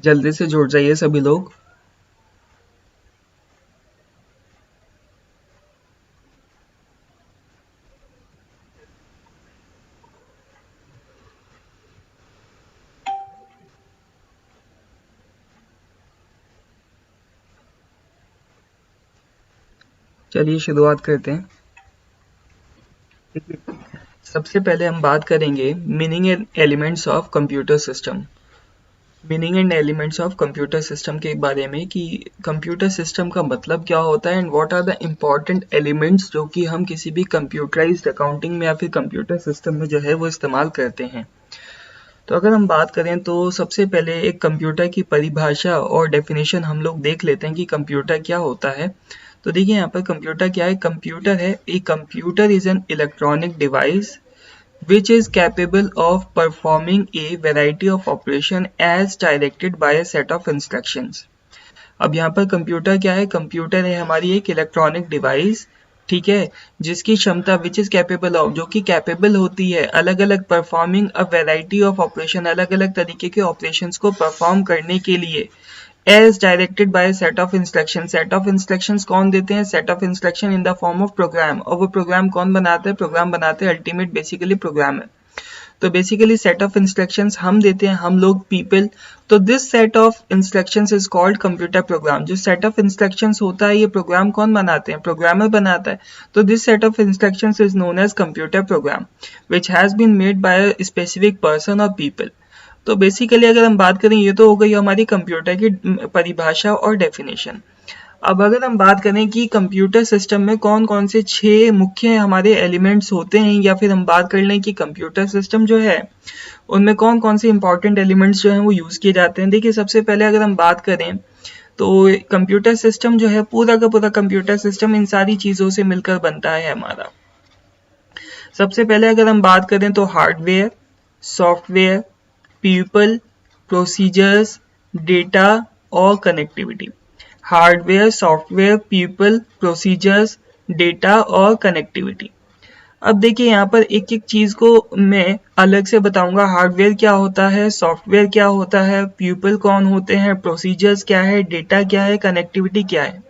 जल्दी से जुड़ जाइए सभी लोग। चलिए शुरुआत करते हैं। सबसे पहले हम बात करेंगे meaning and elements of computer system. Meaning and elements of computer system के बारे में कि कंप्यूटर सिस्टम का मतलब क्या होता है and what are the important elements जो कि हम किसी भी कंप्यूटराइज्ड अकाउंटिंग में या फिर कंप्यूटर सिस्टम में जो है वो इस्तेमाल करते हैं। तो अगर हम बात करें तो सबसे पहले एक कंप्यूटर की परिभाषा और डेफिनेशन हम लोग देख लेते हैं कि कंप्यूटर क्या होता है। तो देखिए यहाँ पर कंप्यूटर क्या है। कंप्यूटर है, a computer is an electronic device which is capable of performing a variety of operation as directed by a set of instructions। अब यहाँ पर कंप्यूटर क्या है। कंप्यूटर है हमारी एक इलेक्ट्रॉनिक डिवाइस, ठीक है, जिसकी क्षमता विच इज कैपेबल ऑफ, जो कि कैपेबल होती है अलग अलग performing a variety of operation, अलग अलग तरीके के ऑपरेशंस को परफॉर्म करने के लिए as directed by a set of instructions। set of instructions कौन देते हैं? set of instruction in the form of program। और वो प्रोग्राम कौन बनाते हैं? प्रोग्राम बनाते हैं अल्टीमेट बेसिकली प्रोग्राम है। तो बेसिकली सेट ऑफ इंस्ट्रक्शंस हम देते हैं, हम लोग पीपल। तो this set of instructions is called computer program. जो सेट ऑफ इंस्ट्रक्शंस होता है ये प्रोग्राम कौन बनाते हैं? प्रोग्रामर बनाता है। तो this set of instructions is known as computer program which has been made by a specific person और पीपल। तो बेसिकली अगर हम बात करें, ये तो हो गई हमारी कंप्यूटर की परिभाषा और डेफिनेशन। अब अगर हम बात करें कि कंप्यूटर सिस्टम में कौन कौन से 6 मुख्य हमारे एलिमेंट्स होते हैं, या फिर हम बात कर लें कि कंप्यूटर सिस्टम जो है उनमें कौन कौन से इंपॉर्टेंट एलिमेंट्स जो हैं वो यूज किए जाते हैं। देखिए सबसे पहले अगर हम बात करें तो कंप्यूटर सिस्टम जो है, पूरा का पूरा कंप्यूटर सिस्टम इन सारी चीजों से मिलकर बनता है हमारा। सबसे पहले अगर हम बात करें तो hardware, software, people, procedures, data और connectivity. Hardware, software, people, procedures, data और कनेक्टिविटी। अब देखिए यहाँ पर एक एक चीज को मैं अलग से बताऊंगा। हार्डवेयर क्या होता है, सॉफ्टवेयर क्या होता है, पीपल कौन होते हैं, प्रोसीजर्स क्या है, डेटा क्या है, कनेक्टिविटी क्या है।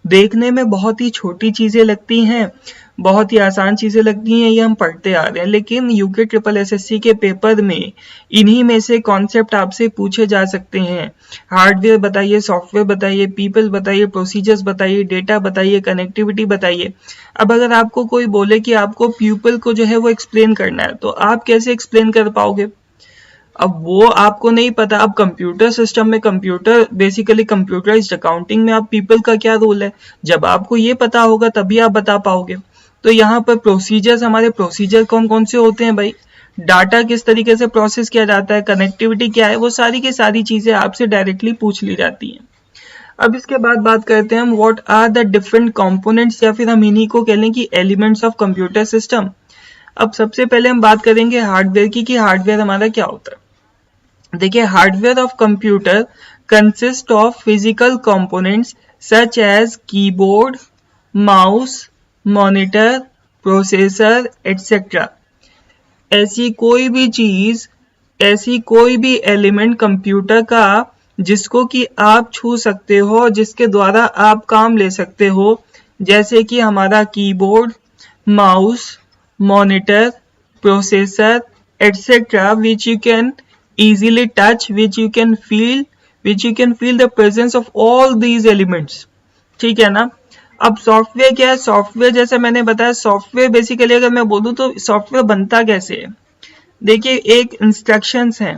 देखने में बहुत ही छोटी चीजें लगती हैं, बहुत ही आसान चीजें लगती हैं, ये हम पढ़ते आ रहे हैं, लेकिन यूके ट्रिपल एसएससी के पेपर में इन्हीं में से कॉन्सेप्ट आपसे पूछे जा सकते हैं। हार्डवेयर बताइए, सॉफ्टवेयर बताइए, पीपल बताइए, प्रोसीजर्स बताइए, डेटा बताइए, कनेक्टिविटी बताइए। अब अगर आपको कोई बोले कि आपको पीपल को जो है वो एक्सप्लेन करना है, तो आप कैसे एक्सप्लेन कर पाओगे? अब वो आपको नहीं पता। अब कंप्यूटर सिस्टम में, कंप्यूटर बेसिकली कंप्यूटराइज्ड अकाउंटिंग में अब पीपल का क्या रोल है, जब आपको ये पता होगा तभी आप बता पाओगे। तो यहाँ पर प्रोसीजर्स, हमारे प्रोसीजर कौन कौन से होते हैं भाई, डाटा किस तरीके से प्रोसेस किया जाता है, कनेक्टिविटी क्या है, वो सारी की सारी चीजें आपसे डायरेक्टली पूछ ली जाती हैं। अब इसके बाद बात करते हैं हम what are the different components, या फिर हम इन्हीं को कह लें कि एलिमेंट्स ऑफ कंप्यूटर सिस्टम। अब सबसे पहले हम बात करेंगे हार्डवेयर की, कि हार्डवेयर हमारा क्या होता है। देखिए hardware of computer consist of physical components such as keyboard, mouse, monitor, processor etcetera. ऐसी कोई भी चीज, ऐसी कोई भी एलिमेंट कंप्यूटर का जिसको कि आप छू सकते हो, जिसके द्वारा आप काम ले सकते हो, जैसे कि हमारा keyboard, mouse, monitor, processor etcetera, which you can easily touch, which you can feel the presence of all these elements। ठीक है ना। अब सॉफ्टवेयर क्या है? सॉफ्टवेयर जैसे मैंने बताया, सॉफ्टवेयर बेसिकली अगर मैं बोलूं तो सॉफ्टवेयर बनता कैसे है। देखिए एक इंस्ट्रक्शंस है,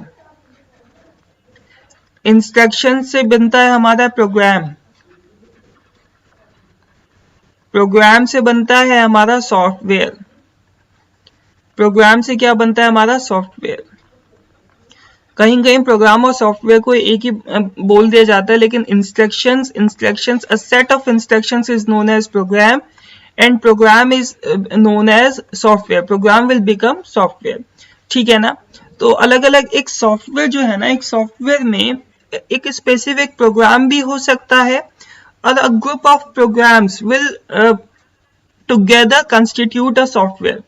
इंस्ट्रक्शन से बनता है हमारा प्रोग्राम, प्रोग्राम से बनता है हमारा सॉफ्टवेयर, प्रोग्राम से क्या बनता है हमारा सॉफ्टवेयर। कहीं कहीं प्रोग्राम और सॉफ्टवेयर को एक ही बोल दिया जाता है, लेकिन instructions a set of instructions is known as program and program is known as software. Program will become software, ठीक है ना। तो अलग अलग एक सॉफ्टवेयर जो है ना, एक सॉफ्टवेयर में एक स्पेसिफिक प्रोग्राम भी हो सकता है, और a group of programs will together constitute a software.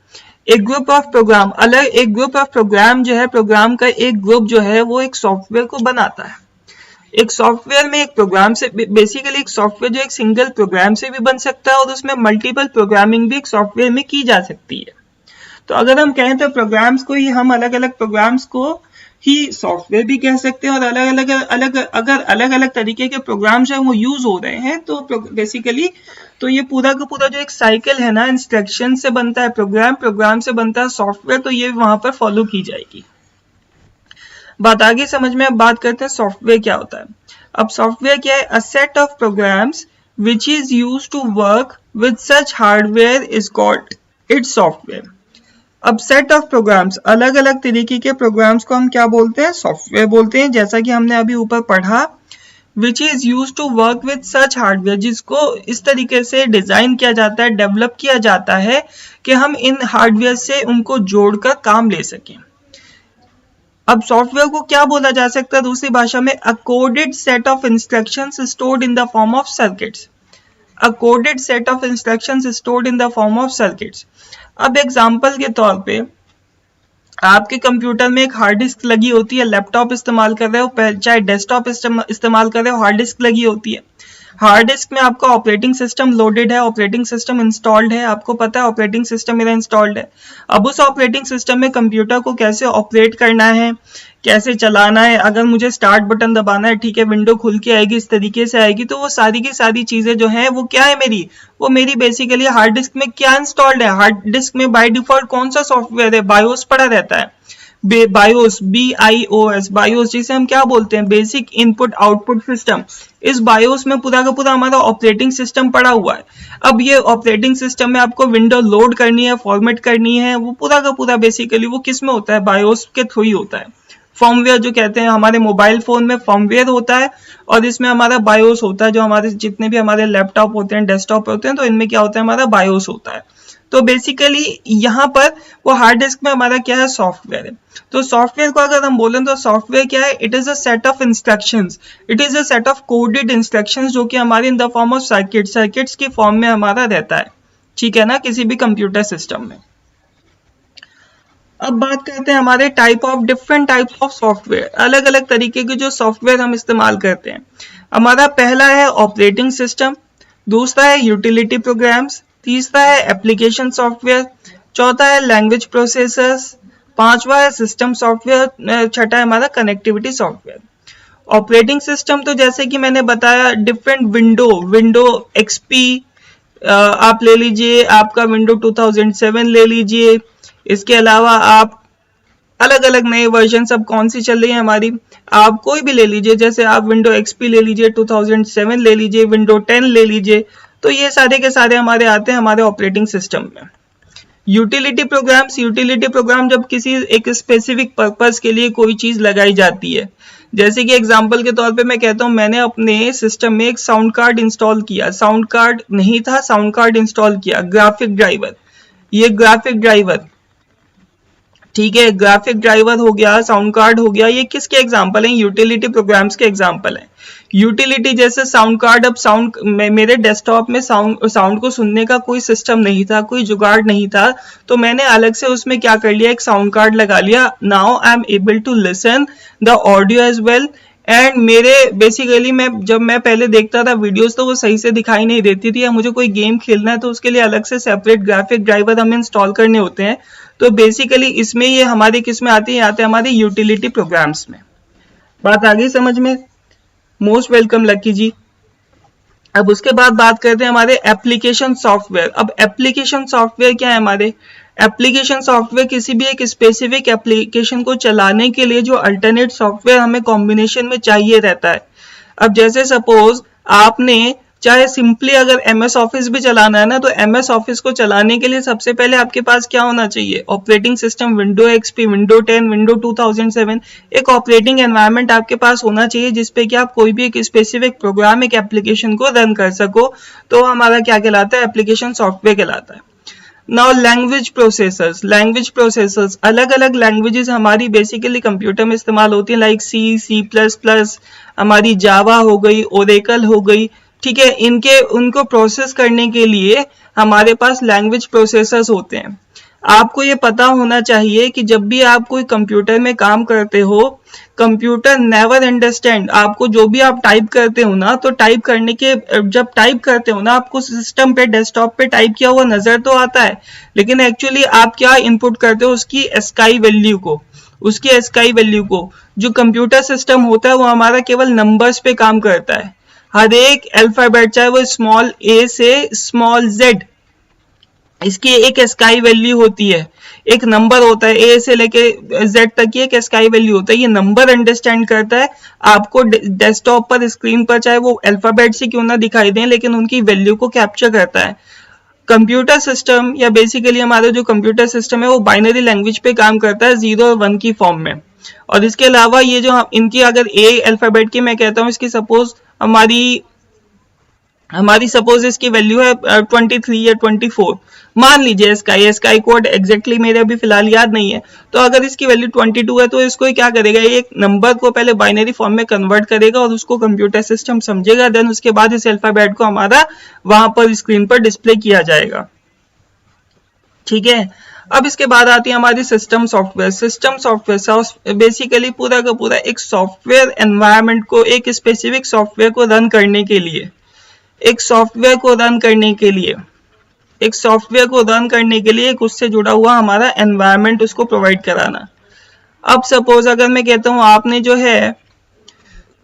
एक ग्रुप ऑफ प्रोग्राम, अलग एक ग्रुप ऑफ प्रोग्राम जो है, प्रोग्राम का एक ग्रुप जो है वो एक सॉफ्टवेयर को बनाता है। एक सॉफ्टवेयर में एक प्रोग्राम से बेसिकली एक सॉफ्टवेयर जो एक सिंगल प्रोग्राम से भी बन सकता है और उसमें मल्टीपल प्रोग्रामिंग भी एक सॉफ्टवेयर में की जा सकती है। तो अगर हम कहें तो प्रोग्राम्स को ही हम अलग अलग प्रोग्राम्स को ही सॉफ्टवेयर भी कह सकते हैं, और अगर अलग अलग तरीके के प्रोग्राम्स हैं वो यूज हो रहे हैं तो बेसिकली तो ये पूरा का पूरा जो एक साइकिल है ना, इंस्ट्रक्शन से बनता है प्रोग्राम, प्रोग्राम से बनता है सॉफ्टवेयर, तो ये वहां पर फॉलो की जाएगी। बात आगे समझ में। अब बात करते हैं सॉफ्टवेयर क्या होता है। अब सॉफ्टवेयर क्या है? A set of programs which is use to work with such hardware is called its software. अब सेट ऑफ प्रोग्राम्स, अलग अलग तरीके के प्रोग्राम्स को हम क्या बोलते हैं? सॉफ्टवेयर बोलते हैं। जैसा कि हमने अभी ऊपर पढ़ा, which is use to work with such hardware, जिसको इस तरीके से डिजाइन किया जाता है, डेवलप किया जाता है कि हम इन हार्डवेयर से उनको जोड़कर काम ले सकें। अब सॉफ्टवेयर को क्या बोला जा सकता है दूसरी भाषा में? A coded set of instructions stored in the form of circuits. A coded set of instructions stored in the form of circuits. अब एग्जांपल के तौर पे आपके कंप्यूटर में एक हार्ड डिस्क लगी होती है, लैपटॉप इस्तेमाल कर रहे हो चाहे डेस्कटॉप इस्तेमाल कर रहे हो, हार्ड डिस्क लगी होती है। हार्ड डिस्क में आपका ऑपरेटिंग सिस्टम लोडेड है, ऑपरेटिंग सिस्टम इंस्टॉल्ड है, आपको पता है ऑपरेटिंग सिस्टम मेरा इंस्टॉल्ड है। अब उस ऑपरेटिंग सिस्टम में कंप्यूटर को कैसे ऑपरेट करना है, कैसे चलाना है, अगर मुझे स्टार्ट बटन दबाना है, ठीक है, विंडो खुल के आएगी, इस तरीके से आएगी, तो वो सारी की सारी चीजें जो है वो क्या है वो मेरी बेसिकली हार्ड डिस्क में क्या इंस्टॉल्ड है। हार्ड डिस्क में बाय डिफॉल्ट कौन सा सॉफ्टवेयर है? बायोस पड़ा रहता है। बायोस, BIOS, बायोस जिसे हम क्या बोलते हैं? Basic input output system. इस बायोस में पूरा का पूरा हमारा ऑपरेटिंग सिस्टम पड़ा हुआ है। अब ये ऑपरेटिंग सिस्टम में आपको विंडो लोड करनी है, फॉर्मेट करनी है, वो पूरा का पूरा बेसिकली वो किस में होता है? बायोस के थ्रू ही होता है। फर्मवेयर जो कहते हैं, हमारे मोबाइल फोन में फर्मवेयर होता है और इसमें हमारा बायोस होता है। जो हमारे जितने भी हमारे लैपटॉप होते हैं, डेस्कटॉप होते हैं, तो इनमें क्या होता है? हमारा बायोस होता है। तो बेसिकली यहाँ पर वो हार्ड डिस्क में हमारा क्या है? सॉफ्टवेयर है। तो सॉफ्टवेयर को अगर हम बोलें तो सॉफ्टवेयर क्या है? It is a set of instructions, it is a set of coded instructions जो कि हमारे इन द फॉर्म ऑफ सर्किट्स की फॉर्म में हमारा रहता है, ठीक है ना, किसी भी कंप्यूटर सिस्टम में। अब बात करते हैं हमारे डिफरेंट टाइप्स ऑफ सॉफ्टवेयर, अलग अलग तरीके के जो सॉफ्टवेयर हम इस्तेमाल करते हैं। हमारा पहला है ऑपरेटिंग सिस्टम, दूसरा है यूटिलिटी प्रोग्राम्स, तीसरा है एप्लीकेशन सॉफ्टवेयर, चौथा है लैंग्वेज प्रोसेसर्स, पांचवा है सिस्टम सॉफ्टवेयर, छठा है हमारा कनेक्टिविटी सॉफ्टवेयर। ऑपरेटिंग सिस्टम तो जैसे कि मैंने बताया, डिफरेंट विंडो XP आप ले लीजिए, आपका विंडो 2007 ले लीजिए। इसके अलावा आप अलग अलग नए वर्जन सब कौन सी चल रही है हमारी, आप कोई भी ले लीजिए, जैसे आप विंडो XP ले लीजिए, 2007 ले लीजिए, विंडो 10 ले लीजिए, तो ये सारे के सारे हमारे आते हैं हमारे ऑपरेटिंग सिस्टम में। यूटिलिटी प्रोग्राम जब किसी एक स्पेसिफिक पर्पस के लिए कोई चीज लगाई जाती है, जैसे कि एग्जांपल के तौर पे मैं कहता हूं, मैंने अपने सिस्टम में एक साउंड कार्ड इंस्टॉल किया, साउंड कार्ड नहीं था, साउंड कार्ड इंस्टॉल किया, ग्राफिक ड्राइवर, ये ग्राफिक ड्राइवर, ठीक है, ग्राफिक ड्राइवर हो गया, साउंड कार्ड हो गया, ये किसके एग्जांपल हैं? यूटिलिटी प्रोग्राम्स के एग्जांपल हैं। यूटिलिटी जैसे साउंड कार्ड, अब साउंड मेरे डेस्कटॉप में साउंड को सुनने का कोई सिस्टम नहीं था, कोई जुगाड़ नहीं था, तो मैंने अलग से उसमें क्या कर लिया, एक साउंड कार्ड लगा लिया। Now I am able to listen the audio as well, and मेरे बेसिकली जब मैं पहले देखता था वीडियोस तो वो सही से दिखाई नहीं देती थी, या मुझे कोई गेम खेलना है तो उसके लिए अलग से सेपरेट ग्राफिक ड्राइवर हमें इंस्टॉल करने होते हैं। तो बेसिकली इसमें ये हमारे किस में आते हैं? आते हैं हमारे यूटिलिटी प्रोग्राम्स में। बात आ गई समझ में? मोस्ट वेलकम लक्की जी। अब उसके बाद बात करते हैं हमारे एप्लीकेशन सॉफ्टवेयर। अब एप्लीकेशन सॉफ्टवेयर क्या है हमारे? एप्लीकेशन सॉफ्टवेयर किसी भी एक स्पेसिफिक एप्लीकेशन को चलाने के लिए जो अल्टरनेट सॉफ्टवेयर हमें कॉम्बिनेशन में चाहिए रहता है। अब जैसे सपोज आपने चाहे सिंपली अगर MS ऑफिस भी चलाना है ना, तो MS ऑफिस को चलाने के लिए सबसे पहले आपके पास क्या होना चाहिए? Operating system, window XP, window 10, window 2007, एक ऑपरेटिंग एनवायरनमेंट आपके पास होना चाहिए जिसपे कि आप कोई भी एक स्पेसिफिक प्रोग्राम, एक एप्लीकेशन को रन कर सको, तो हमारा क्या कहलाता है? एप्लीकेशन सॉफ्टवेयर कहलाता है। नाउ लैंग्वेज प्रोसेसर्स, अलग अलग लैंग्वेजेस हमारी बेसिकली कंप्यूटर में इस्तेमाल होती है, लाइक C++, हमारी जावा हो गई, ओरेकल हो गई, ठीक है, उनको प्रोसेस करने के लिए हमारे पास लैंग्वेज प्रोसेसर्स होते हैं। आपको ये पता होना चाहिए कि जब भी आप कोई कंप्यूटर में काम करते हो, कंप्यूटर नेवर अंडरस्टैंड, आपको जो भी आप टाइप करते हो ना, तो टाइप करने के जब टाइप करते हो ना, आपको सिस्टम पे डेस्कटॉप पे टाइप किया हुआ नजर तो आता है, लेकिन एक्चुअली आप क्या इनपुट करते हो, उसकी एस्काई वैल्यू को, उसकी एस्काई वैल्यू को। जो कंप्यूटर सिस्टम होता है वो हमारा केवल नंबर्स पे काम करता है। हर एक अल्फाबेट, चाहे वो स्मॉल ए से स्मॉल जेड, इसकी एक स्काई वैल्यू होती है, एक नंबर होता है, ए से लेके जेड तक की एक स्काई वैल्यू होता है। ये नंबर अंडरस्टैंड करता है आपको डेस्कटॉप पर, स्क्रीन पर, चाहे वो अल्फाबेट से क्यों ना दिखाई दें, लेकिन उनकी वैल्यू को कैप्चर करता है। कंप्यूटर सिस्टम या बेसिकली हमारा जो कंप्यूटर सिस्टम है वो बाइनरी लैंग्वेज पे काम करता है, 0 और 1 की फॉर्म में। और इसके अलावा ये जो इनकी अगर ए अल्फाबेट की मैं कहता हूँ, इसकी सपोज हमारी सपोज इसकी वैल्यू है 23 या 24, मान लीजिए स्काई कोड एग्जैक्टली मेरे अभी फिलहाल याद नहीं है। तो अगर इसकी वैल्यू 22 है तो इसको क्या करेगा, ये एक नंबर को पहले बाइनरी फॉर्म में कन्वर्ट करेगा और उसको कंप्यूटर सिस्टम समझेगा, देन उसके बाद इस अल्फाबेट को हमारा वहां पर स्क्रीन पर डिस्प्ले किया जाएगा। ठीक है, अब इसके बाद आती है हमारी system software. System software basically पूरा का पूरा एक सॉफ्टवेयर एनवायरनमेंट को, एक स्पेसिफिक सॉफ्टवेयर को रन करने के लिए, एक सॉफ्टवेयर को रन करने के लिए एक उससे जुड़ा हुआ हमारा एनवायरनमेंट उसको प्रोवाइड कराना। अब सपोज अगर मैं कहता हूं आपने जो है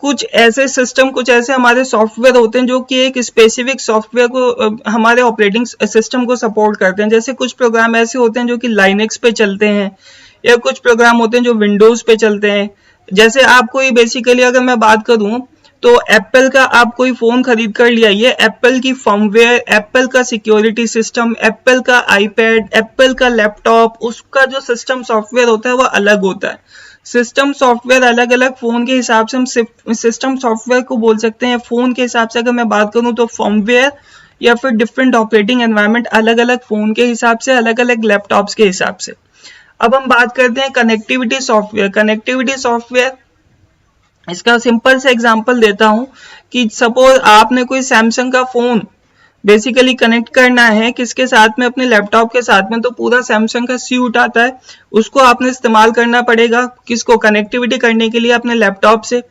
कुछ ऐसे सिस्टम, कुछ ऐसे हमारे सॉफ्टवेयर होते हैं जो कि एक स्पेसिफिक सॉफ्टवेयर को, हमारे ऑपरेटिंग सिस्टम को सपोर्ट करते हैं। जैसे कुछ प्रोग्राम ऐसे होते हैं जो कि लाइनेक्स पे चलते हैं, या कुछ प्रोग्राम होते हैं जो विंडोज पे चलते हैं। जैसे आपको ये बेसिकली अगर मैं बात करूं तो एप्पल का आप कोई फोन खरीद कर लिया, ये एप्पल की फर्मवेयर, एप्पल का सिक्योरिटी सिस्टम, एप्पल का आईपैड, एप्पल का लैपटॉप, उसका जो सिस्टम सॉफ्टवेयर होता है वो अलग होता है। सिस्टम सॉफ्टवेयर अलग अलग फोन के हिसाब से हम सिस्टम सॉफ्टवेयर को बोल सकते हैं। फोन के हिसाब से अगर मैं बात करूं तो फर्मवेयर या फिर डिफरेंट ऑपरेटिंग एनवायरनमेंट, अलग अलग फोन के हिसाब से, अलग अलग लैपटॉप्स के हिसाब से। अब हम बात करते हैं कनेक्टिविटी सॉफ्टवेयर। कनेक्टिविटी सॉफ्टवेयर, इसका सिंपल से एग्जांपल देता हूं कि सपोज आपने कोई सैमसंग का फोन बेसिकली कनेक्ट करना है किसके साथ में, अपने लैपटॉप के साथ में, तो पूरा सैमसंग का सूट आता है, उसको आपने इस्तेमाल करना पड़ेगा किसको, कनेक्टिविटी करने के लिए अपने लैपटॉप से।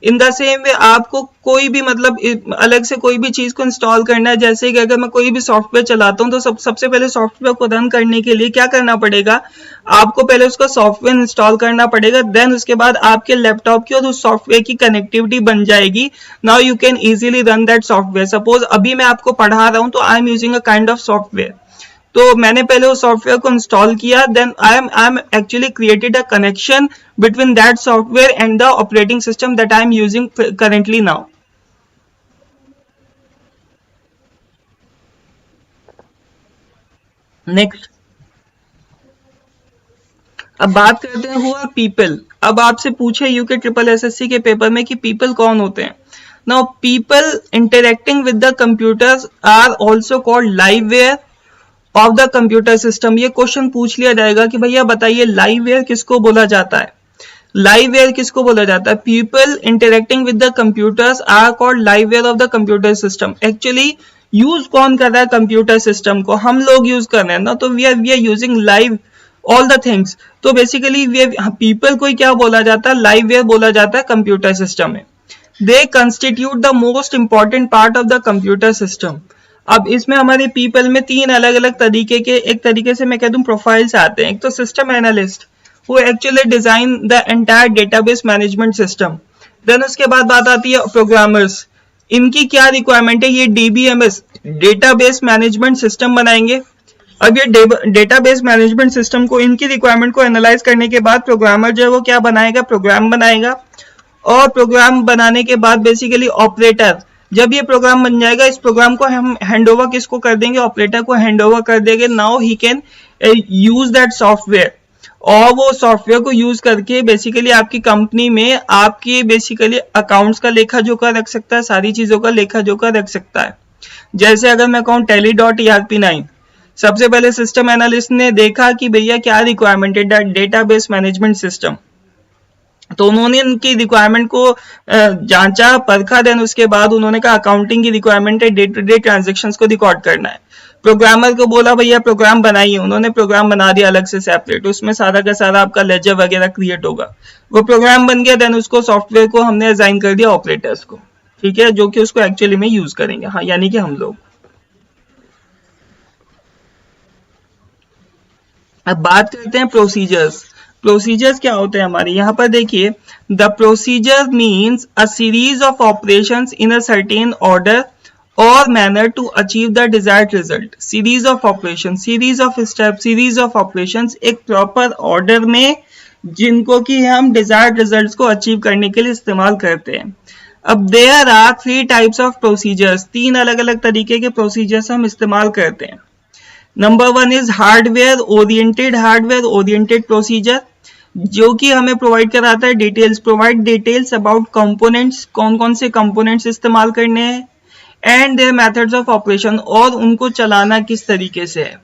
इन द सेम वे आपको कोई भी मतलब अलग से कोई भी चीज को इंस्टॉल करना है, जैसे कि अगर मैं कोई भी सॉफ्टवेयर चलाता हूं तो सबसे पहले सॉफ्टवेयर को रन करने के लिए क्या करना पड़ेगा, आपको पहले उसका सॉफ्टवेयर इंस्टॉल करना पड़ेगा, देन उसके बाद आपके लैपटॉप की और उस सॉफ्टवेयर की कनेक्टिविटी बन जाएगी। Now you can easily run that software. Suppose अभी मैं आपको पढ़ा रहा हूं तो I am using a kind of software, तो मैंने पहले उस सॉफ्टवेयर को इंस्टॉल किया, then I am actually created a connection between that software and the operating system that I am using currently now. Next, अब बात करते हैं हुआ पीपल। अब आपसे पूछे यूके ट्रिपल एसएससी के पेपर में कि पीपल कौन होते हैं। Now people interacting with the computers are also called liveware of the computer system. ये क्वेश्चन पूछ लिया जाएगा कि भैया बताइए लाइववेयर किसको बोला जाता है, लाइववेयर किसको बोला जाता है। People interacting with the computers are called liveware of the computer system. Actually use कौन कर रहा है कंप्यूटर सिस्टम को, हम लोग यूज कर रहे हैं ना, तो we are using live all the things. तो बेसिकली पीपल को क्या बोला जाता है, लाइववेयर बोला जाता है कंप्यूटर सिस्टम में। दे constitute the most important part of the computer system. अब इसमें हमारे पीपल में तीन अलग अलग तरीके के, एक तरीके से मैं कह दूं प्रोफाइल्स आते हैं। एक तो सिस्टम एनालिस्ट, वो actually design the entire database management system. Then उसके बाद बात आती है प्रोग्रामर्स, इनकी क्या रिक्वायरमेंट है, ये डीबीएमएस डेटाबेस मैनेजमेंट सिस्टम बनाएंगे। अब ये डेटाबेस मैनेजमेंट सिस्टम को, इनकी रिक्वायरमेंट को एनालाइज करने के बाद प्रोग्रामर जो है वो क्या बनाएगा, प्रोग्राम बनाएगा। और प्रोग्राम बनाने के बाद बेसिकली ऑपरेटर, जब ये प्रोग्राम बन जाएगा, इस प्रोग्राम को हम हैंडओवर किसको कर देंगे, ऑपरेटर को हैंडओवर कर देंगे। Now he can use that software, और वो सॉफ्टवेयर को यूज करके बेसिकली आपकी कंपनी में आपकी बेसिकली अकाउंट्स का लेखा जोखा रख सकता है, सारी चीजों का लेखा जोखा रख सकता है। जैसे अगर मैं कहूँ tally.erp9, सबसे पहले सिस्टम एनालिस्ट ने देखा कि भैया क्या रिक्वायरमेंट है डेटाबेस मैनेजमेंट सिस्टम, तो उन्होंने उनकी रिक्वायरमेंट को जांचा परखा, देन उसके बाद उन्होंने कहा अकाउंटिंग की रिक्वायरमेंट है, डे टू डे ट्रांजेक्शंस को रिकॉर्ड करना है। प्रोग्रामर को बोला भैया प्रोग्राम बनाइए, उन्होंने प्रोग्राम बना दिया अलग से सेपरेट, उसमें सारा का सारा आपका लेजर वगैरह क्रिएट होगा, वो प्रोग्राम बन गया, देन उसको सॉफ्टवेयर को हमने असाइन कर दिया ऑपरेटर्स को, ठीक है, जो कि उसको एक्चुअली में यूज करेंगे, हाँ यानी कि हम लोग। अब बात करते हैं प्रोसीजर्स। प्रोसीजर्स क्या होते हैं हमारे यहाँ पर, देखिए the procedure means a series of operations in a certain order और manner to achieve the desired result. Series of operation, series of step, series of operations एक प्रॉपर ऑर्डर में जिनको कि हम डिजायर्ड रिजल्ट्स को अचीव करने के लिए इस्तेमाल करते हैं। अब there are 3 types of procedures, 3 अलग अलग तरीके के प्रोसीजर्स हम इस्तेमाल करते हैं। Number 1 is hardware oriented procedure, जो कि हमें प्रोवाइड कराता है details, provide details about components, कौन कौन से कंपोनेंट्स इस्तेमाल करने हैं, and their methods of operation, और उनको चलाना किस तरीके से है।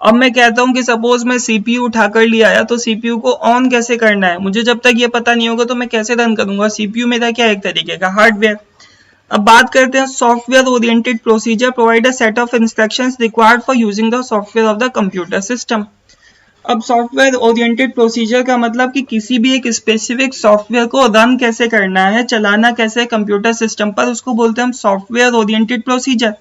अब मैं कहता हूं कि सपोज मैं सीपीयू उठाकर ले आया, तो सीपीयू को ऑन कैसे करना है, मुझे जब तक ये पता नहीं होगा तो मैं कैसे रन करूंगा। सीपीयू मेरा क्या एक तरीके का हार्डवेयर। अब बात करते हैं software oriented procedure, provide a set of instructions required for using the software of the computer system. अब सॉफ्टवेयर ओरिएंटेड प्रोसीजर का मतलब कि किसी भी एक स्पेसिफिक सॉफ्टवेयर को रन कैसे करना है, चलाना कैसे कंप्यूटर सिस्टम पर, उसको बोलते हैं हम सॉफ्टवेयर ओरिएंटेड प्रोसीजर,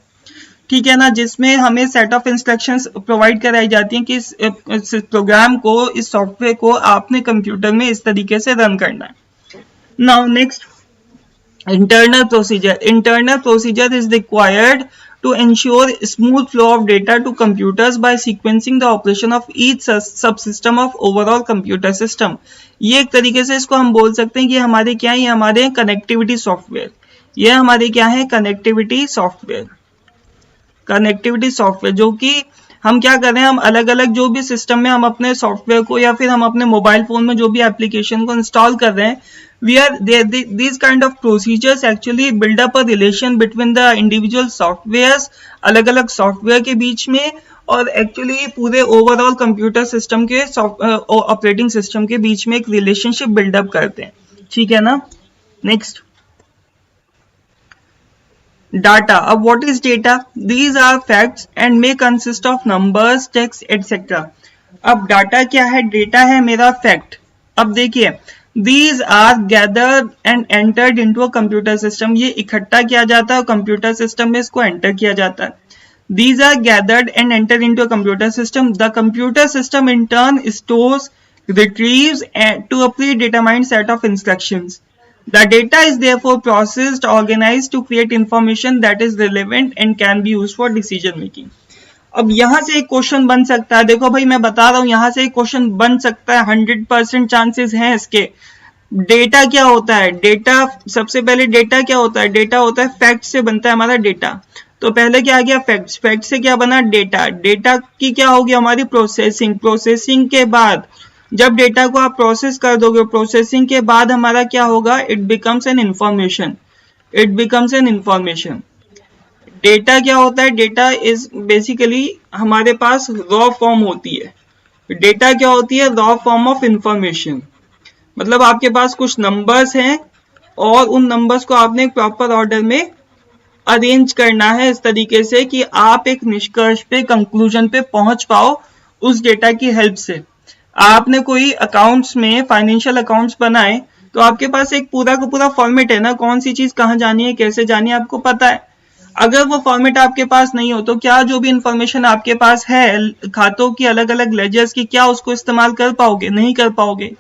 ठीक है ना, जिसमें हमें सेट ऑफ इंस्ट्रक्शंस प्रोवाइड कराई जाती हैं कि इस प्रोग्राम को, इस सॉफ्टवेयर को आपने कंप्यूटर में इस तरीके से रन करना है। Now next, internal procedure is required to ensure smooth flow of data to computers by sequencing the operation of each subsystem of overall computer system। ये एक तरीके से इसको हम बोल सकते हैं कि हमारे क्या है, ये हमारे कनेक्टिविटी सॉफ्टवेयर, ये हमारे क्या है कनेक्टिविटी सॉफ्टवेयर, जो कि हम क्या कर रहे हैं, हम अलग अलग जो भी सिस्टम में हम अपने सॉफ्टवेयर को या फिर हम अपने मोबाइल फोन में जो भी एप्लीकेशन को इंस्टॉल कर रहे हैं, these kind of procedures actually build up a relation between the individual softwares, अलग अलग सॉफ्टवेयर के बीच में, और एक्चुअली पूरे ओवरऑल कंप्यूटर सिस्टम के ऑपरेटिंग सिस्टम के बीच में एक रिलेशनशिप बिल्डअप करते हैं, ठीक है ना। Next, data. अब what is data? These are facts and may consist of numbers, text etcetera. अब डाटा क्या है? डेटा है मेरा फैक्ट। अब देखिए, These are gathered and entered into a computer system। ये इकट्ठा किया जाता है और कंप्यूटर सिस्टम में इसको एंटर किया जाता है। These are gathered and entered into a computer system। The computer system in turn stores, retrieves to a predetermined set of instructions। The data is therefore processed, organized to create information that is relevant and can be used for decision making। अब यहां से एक question बन सकता है, देखो भाई मैं बता रहा हूं, यहां से एक क्वेश्चन बन सकता है, 100% चांसेस हैं इसके। डेटा क्या होता है? डेटा, सबसे पहले डेटा क्या होता है? डेटा होता है फैक्ट से बनता है हमारा डेटा। तो पहले क्या आ गया? फैक्ट्स। फैक्ट से क्या बना? डेटा। डेटा की क्या होगी? हमारी प्रोसेसिंग। प्रोसेसिंग के बाद जब डेटा को आप प्रोसेस कर दोगे, प्रोसेसिंग के बाद हमारा क्या होगा? It becomes an information. Data क्या होता है? डेटा इज बेसिकली हमारे पास रॉ फॉर्म होती है। डेटा क्या होती है? Raw form of information. मतलब आपके पास कुछ नंबर्स हैं और उन नंबर्स को आपने एक प्रॉपर ऑर्डर में अरेंज करना है इस तरीके से कि आप एक निष्कर्ष पे, कंक्लूजन पे पहुंच पाओ उस डेटा की हेल्प से। आपने कोई अकाउंट्स में फाइनेंशियल अकाउंट्स बनाए तो आपके पास एक पूरा का पूरा फॉर्मेट है ना, कौन सी चीज कहाँ जानी है, कैसे जानी है, आपको पता है। अगर वो फॉर्मेट आपके पास नहीं हो तो क्या जो भी इंफॉर्मेशन आपके पास है खातों की, अलग अलग लेजर्स की, क्या उसको इस्तेमाल कर पाओगे? नहीं कर पाओगे।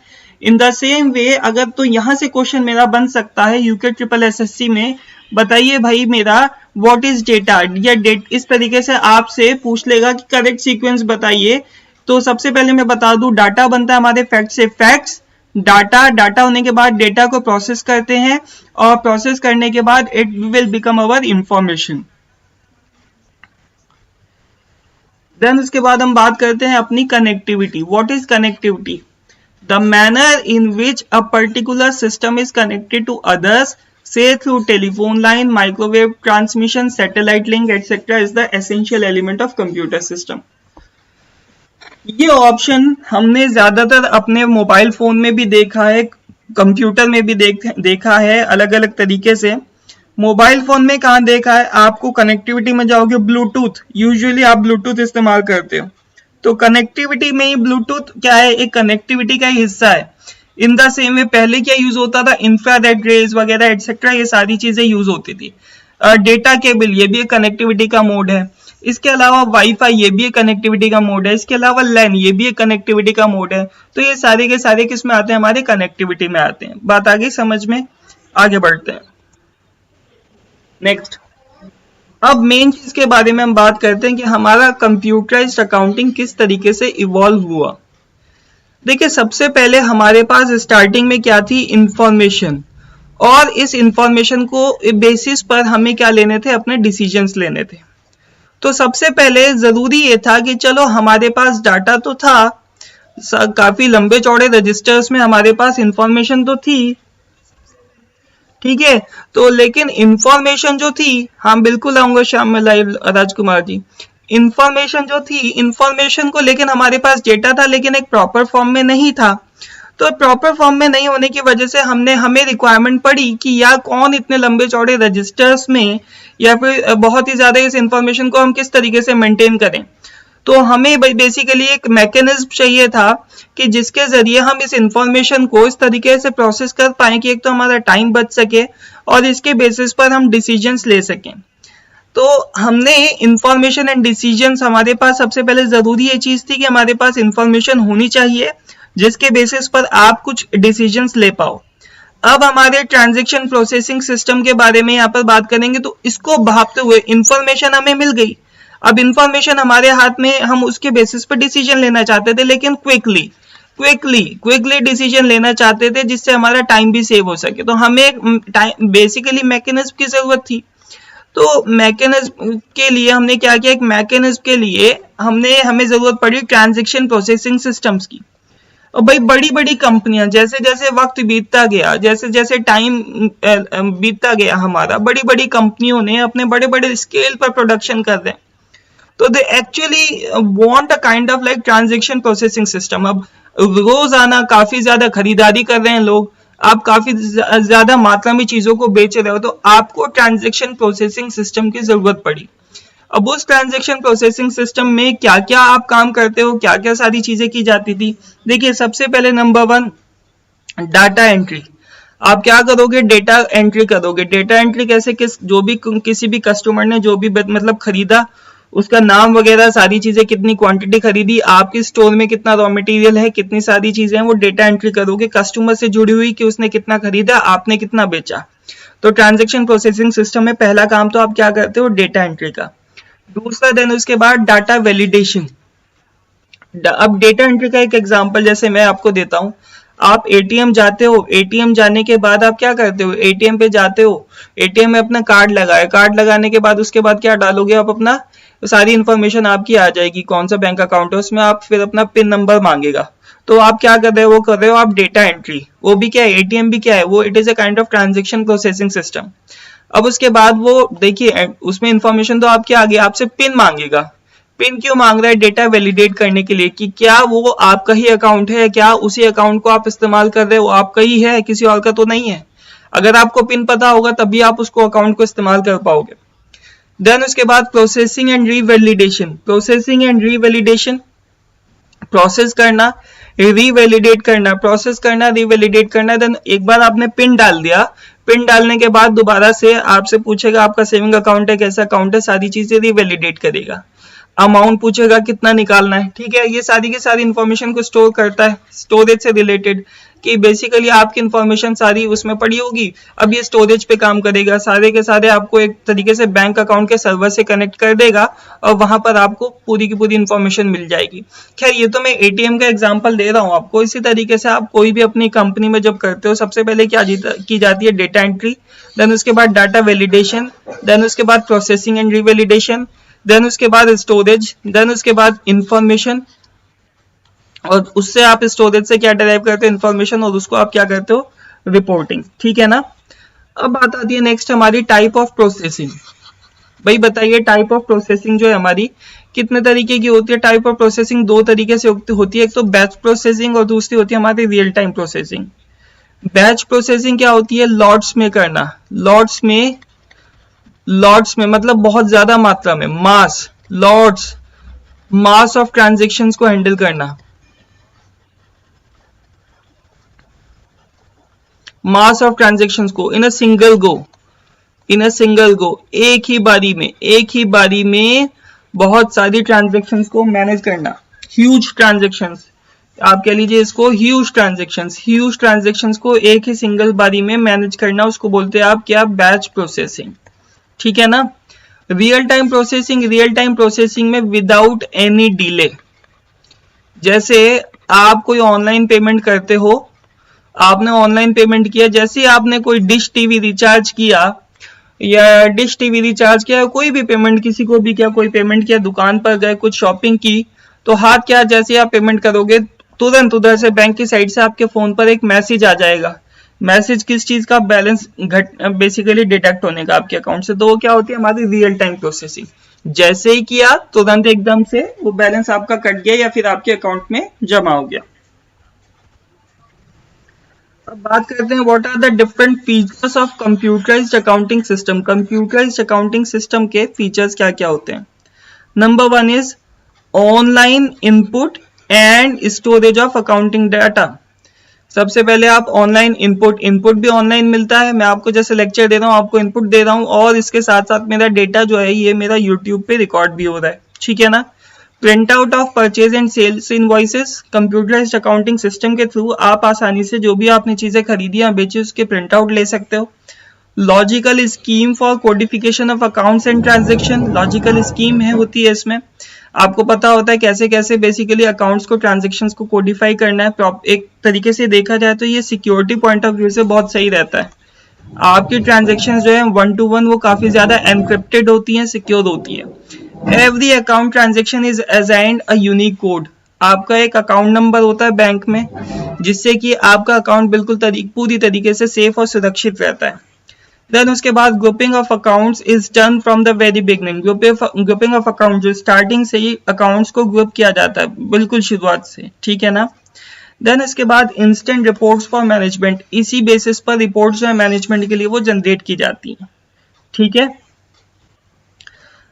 इन द सेम वे अगर, तो यहां से क्वेश्चन मेरा बन सकता है यूके ट्रिपल एसएससी में, बताइए भाई मेरा व्हाट इज डेटा, या इस तरीके से आपसे पूछ लेगा कि करेक्ट सीक्वेंस बताइए। तो सबसे पहले मैं बता दूं, डाटा बनता है हमारे फैक्ट से। फैक्ट्स, डाटा होने के बाद डेटा को प्रोसेस करते हैं और प्रोसेस करने के बाद it will become our information. Then उसके बाद हम बात करते हैं अपनी connectivity. What is connectivity? The manner in which a particular system is connected to others, say through telephone line, microwave transmission, satellite link, etc., is the essential element of computer system। ये option हमने ज्यादातर अपने mobile phone में भी देखा है, computer में भी देखा है अलग अलग तरीके से। मोबाइल फोन में कहाँ देखा है आपको? कनेक्टिविटी में जाओगे, ब्लूटूथ, यूजुअली आप ब्लूटूथ इस्तेमाल करते हो, तो कनेक्टिविटी में ही ब्लूटूथ क्या है, एक कनेक्टिविटी का ही हिस्सा है। इन द सेम वे पहले क्या यूज होता था, इंफ्रारेड रेज वगैरह एटसेट्रा, ये सारी चीजें यूज होती थी। डेटा केबल, ये भी एक कनेक्टिविटी का मोड है। इसके अलावा वाईफाई, ये भी एक कनेक्टिविटी का मोड है। इसके अलावा लैन, ये भी एक कनेक्टिविटी का मोड है। तो ये सारे के सारे किस में आते हैं, हमारे कनेक्टिविटी में आते हैं। बात आ गई समझ में? आगे बढ़ते हैं नेक्स्ट। अब मेन चीज के बारे में हम बात करते हैं कि हमारा कंप्यूटराइज्ड अकाउंटिंग किस तरीके से इवॉल्व हुआ। देखिए, सबसे पहले हमारे पास स्टार्टिंग में क्या थी, इंफॉर्मेशन, और इस इंफॉर्मेशन को बेसिस पर हमें क्या लेने थे, अपने डिसीजंस लेने थे। तो सबसे पहले जरूरी ये था कि चलो हमारे पास डाटा तो था, काफी लंबे चौड़े रजिस्टर्स में हमारे पास इंफॉर्मेशन तो थी, ठीक है। तो लेकिन इंफॉर्मेशन जो थी, हाँ बिल्कुल आऊंगा शाम में लाइव राजकुमार जी, इंफॉर्मेशन जो थी, इंफॉर्मेशन को लेकिन हमारे पास डेटा था लेकिन एक प्रॉपर फॉर्म में नहीं था। तो प्रॉपर फॉर्म में नहीं होने की वजह से हमें रिक्वायरमेंट पड़ी कि यार कौन इतने लंबे चौड़े रजिस्टर्स में या फिर बहुत ही ज्यादा इस इंफॉर्मेशन को हम किस तरीके से मेंटेन करें। तो हमें बेसिकली एक मैकेनिज्म चाहिए था कि जिसके जरिए हम इस इंफॉर्मेशन को इस तरीके से प्रोसेस कर पाए कि एक तो हमारा टाइम बच सके और इसके बेसिस पर हम डिसीजंस ले सकें। तो हमने इंफॉर्मेशन एंड डिसीजंस, हमारे पास सबसे पहले जरूरी ये चीज थी कि हमारे पास इंफॉर्मेशन होनी चाहिए जिसके बेसिस पर आप कुछ डिसीजंस ले पाओ। अब हमारे ट्रांजैक्शन प्रोसेसिंग सिस्टम के बारे में यहाँ पर बात करेंगे। तो इसको भापते हुए इंफॉर्मेशन हमें मिल गई, अब इंफॉर्मेशन हमारे हाथ में, हम उसके बेसिस पर डिसीजन लेना चाहते थे, लेकिन क्विकली डिसीजन लेना चाहते थे जिससे हमारा टाइम भी सेव हो सके। तो हमें बेसिकली मैकेनिज्म की जरूरत थी। तो मैकेनिज्म के लिए हमने क्या किया, एक मैकेनिज्म के लिए हमें जरूरत पड़ी ट्रांजैक्शन प्रोसेसिंग सिस्टम्स की। और भाई बड़ी बड़ी कंपनियां, जैसे जैसे वक्त बीतता गया, जैसे जैसे टाइम बीतता गया हमारा, बड़ी बड़ी कंपनियों ने अपने बड़े बड़े स्केल पर प्रोडक्शन कर रहे हैं। तो they actually want a kind of like transaction processing system. अब रोजाना काफी ज्यादा खरीदारी कर रहे हैं लोग, आप काफी ज्यादा मात्रा में चीजों को बेच रहे हो, तो आपको ट्रांजैक्शन प्रोसेसिंग सिस्टम की जरूरत पड़ी। अब उस ट्रांजैक्शन प्रोसेसिंग सिस्टम में क्या क्या आप काम करते हो, क्या क्या सारी चीजें की जाती थी। देखिए, सबसे पहले नंबर 1 डाटा एंट्री। आप क्या करोगे, डेटा एंट्री करोगे। डेटा एंट्री कैसे, किसी भी कस्टमर ने जो भी मतलब खरीदा, उसका नाम वगैरह सारी चीजें, कितनी क्वांटिटी खरीदी, आपके स्टोर में कितना रॉ मटेरियल है, कितनी सारी चीजें हैं, वो डेटा एंट्री करोगे। कस्टमर से जुड़ी हुई कि उसने कितना खरीदा, आपने कितना बेचा। तो ट्रांजैक्शन प्रोसेसिंग सिस्टम में पहला काम तो आप क्या करते हो, डेटा एंट्री का। दूसरा दिन उसके बाद डाटा वैलिडेशन। अब डेटा एंट्री का एक एग्जांपल जैसे मैं आपको देता हूं। आप एटीएम जाते हो, एटीएम जाने के बाद आप क्या करते हो, एटीएम पे जाते हो, एटीएम में अपना कार्ड लगाए, कार्ड लगाने के बाद उसके बाद क्या डालोगे आप, अपना सारी इंफॉर्मेशन आपकी आ जाएगी, कौन सा बैंक अकाउंट है उसमें, आप फिर अपना पिन नंबर मांगेगा। तो आप क्या कर रहे हो, वो कर रहे हो आप डेटा एंट्री। वो भी क्या है, एटीएम भी क्या है, वो it is a kind of transaction processing system. अब उसके बाद वो देखिए, उसमें इंफॉर्मेशन तो आपके आगे, आपसे पिन मांगेगा। पिन क्यों मांग रहा है, डेटा वैलिडेट करने के लिए कि क्या वो आपका ही अकाउंट है, क्या उसी अकाउंट को आप इस्तेमाल कर रहे हो, आपका ही है, किसी और का तो नहीं है। अगर आपको पिन पता होगा तभी आप उसको अकाउंट को इस्तेमाल कर पाओगे। देन उसके बाद processing and revalidation. Processing and revalidation, process करना, रीवैलिडेट करना, प्रोसेस करना, रीवैलिडेट करना। देन एक बार आपने पिन डाल दिया, पिन डालने के बाद दोबारा से आपसे पूछेगा आपका सेविंग अकाउंट है, कैसा अकाउंट है, सारी चीजें रीवैलिडेट करेगा। अमाउंट पूछेगा कितना निकालना है, ठीक है। ये सारी की सारी इंफॉर्मेशन को स्टोर करता है, स्टोरेज से रिलेटेड, कि बेसिकली आपकी इंफॉर्मेशन सारी उसमें पड़ी होगी। अब ये स्टोरेज पे काम करेगा, सारे के सारे आपको एक तरीके से बैंक अकाउंट के सर्वर से कनेक्ट कर देगा और वहां पर आपको पूरी की पूरी इंफॉर्मेशन मिल जाएगी। खैर, ये तो मैं एटीएम का एग्जांपल दे रहा हूं आपको। इसी तरीके से आप कोई भी अपनी कंपनी में जब करते हो, सबसे पहले क्या की जाती है, डेटा एंट्री, देन उसके बाद डाटा वैलिडेशन, देन उसके बाद प्रोसेसिंग एंड रीवैलिडेशन, देन उसके बाद स्टोरेज, देन उसके बाद इंफॉर्मेशन, और उससे आप स्टोरेज से क्या डिराइव करते हो, इंफॉर्मेशन, और उसको आप क्या करते हो, रिपोर्टिंग, ठीक है ना। अब बात आती है नेक्स्ट हमारी टाइप ऑफ प्रोसेसिंग। भाई बताइए, टाइप ऑफ प्रोसेसिंग जो है हमारी कितने तरीके की होती है। टाइप ऑफ प्रोसेसिंग 2 तरीके से होती है, एक तो बैच प्रोसेसिंग और दूसरी होती है हमारी real time processing. Batch processing क्या होती है, लॉट्स में करना, लॉट्स में लॉट्स में मतलब बहुत ज्यादा मात्रा में, मास, लॉट्स, मास ऑफ ट्रांजेक्शन्स को हैंडल करना, मास ऑफ ट्रांजेक्शन्स को इन a single go, in a single go, एक ही बारी में बहुत सारी ट्रांजेक्शन्स को मैनेज करना, ह्यूज ट्रांजेक्शन्स, आप कह लीजिए इसको ह्यूज ट्रांजेक्शन्स को एक ही सिंगल बारी में मैनेज करना, उसको बोलते हैं आप क्या, बैच प्रोसेसिंग, ठीक है ना। रियल टाइम प्रोसेसिंग में विदाउट एनी डिले, जैसे आप कोई ऑनलाइन पेमेंट करते हो, आपने ऑनलाइन पेमेंट किया, जैसे आपने कोई डिश टीवी रिचार्ज किया या कोई भी पेमेंट, किसी को भी क्या, कोई पेमेंट किया, दुकान पर गए, कुछ शॉपिंग की, तो हाथ क्या, जैसे आप पेमेंट करोगे तुरंत उधर से बैंक की साइड से आपके फोन पर एक मैसेज आ जाएगा। मैसेज किस चीज का, बैलेंस बेसिकली डिटेक्ट होने का आपके अकाउंट से। तो वो क्या होती है, हमारी रियल टाइम प्रोसेसिंग। जैसे ही किया तुरंत एकदम से वो बैलेंस आपका कट गया या फिर आपके अकाउंट में जमा हो गया। अब बात करते हैं what are the different features of computerised accounting system. Computerised accounting system के फीचर्स क्या क्या होते हैं। Number 1 is online input and storage of accounting data. सबसे पहले आप ऑनलाइन इनपुट भी ऑनलाइन मिलता है, मैं आपको जैसे लेक्चर दे रहा हूँ आपको इनपुट दे रहा हूँ, और इसके साथ साथ मेरा डेटा जो है ये मेरा यूट्यूब पे रिकॉर्ड भी हो रहा है, ठीक है ना। Print out of purchase and sales invoices, computerised accounting system के थ्रू आप आसानी से जो भी आपने चीजें खरीदी या बेची उसके प्रिंट आउट ले सकते हो। Logical scheme for codification of accounts and transaction, logical scheme है होती है इसमें, आपको पता होता है कैसे कैसे बेसिकली अकाउंट्स को, ट्रांजेक्शन्स को कोडिफाई करना है। एक तरीके से देखा जाए तो ये सिक्योरिटी पॉइंट ऑफ व्यू से बहुत सही रहता है। आपकी ट्रांजेक्शन्स जो है 1 to 1 वो काफी ज्यादा एनक्रिप्टेड होती हैं, सिक्योर होती है। Every account transaction is assigned a unique code, आपका एक अकाउंट नंबर होता है बैंक में, जिससे कि आपका अकाउंट बिल्कुल पूरी तरीके से सेफ और सुरक्षित रहता है। देन उसके बाद grouping of accounts is done from the very beginning. Grouping of account जो स्टार्टिंग से ही अकाउंट्स को ग्रुप किया जाता है, बिल्कुल शुरुआत से, ठीक है ना। देन इसके बाद इंस्टेंट रिपोर्ट्स फॉर मैनेजमेंट, इसी बेसिस पर रिपोर्ट्स जो है मैनेजमेंट के लिए वो जनरेट की जाती हैं, ठीक है।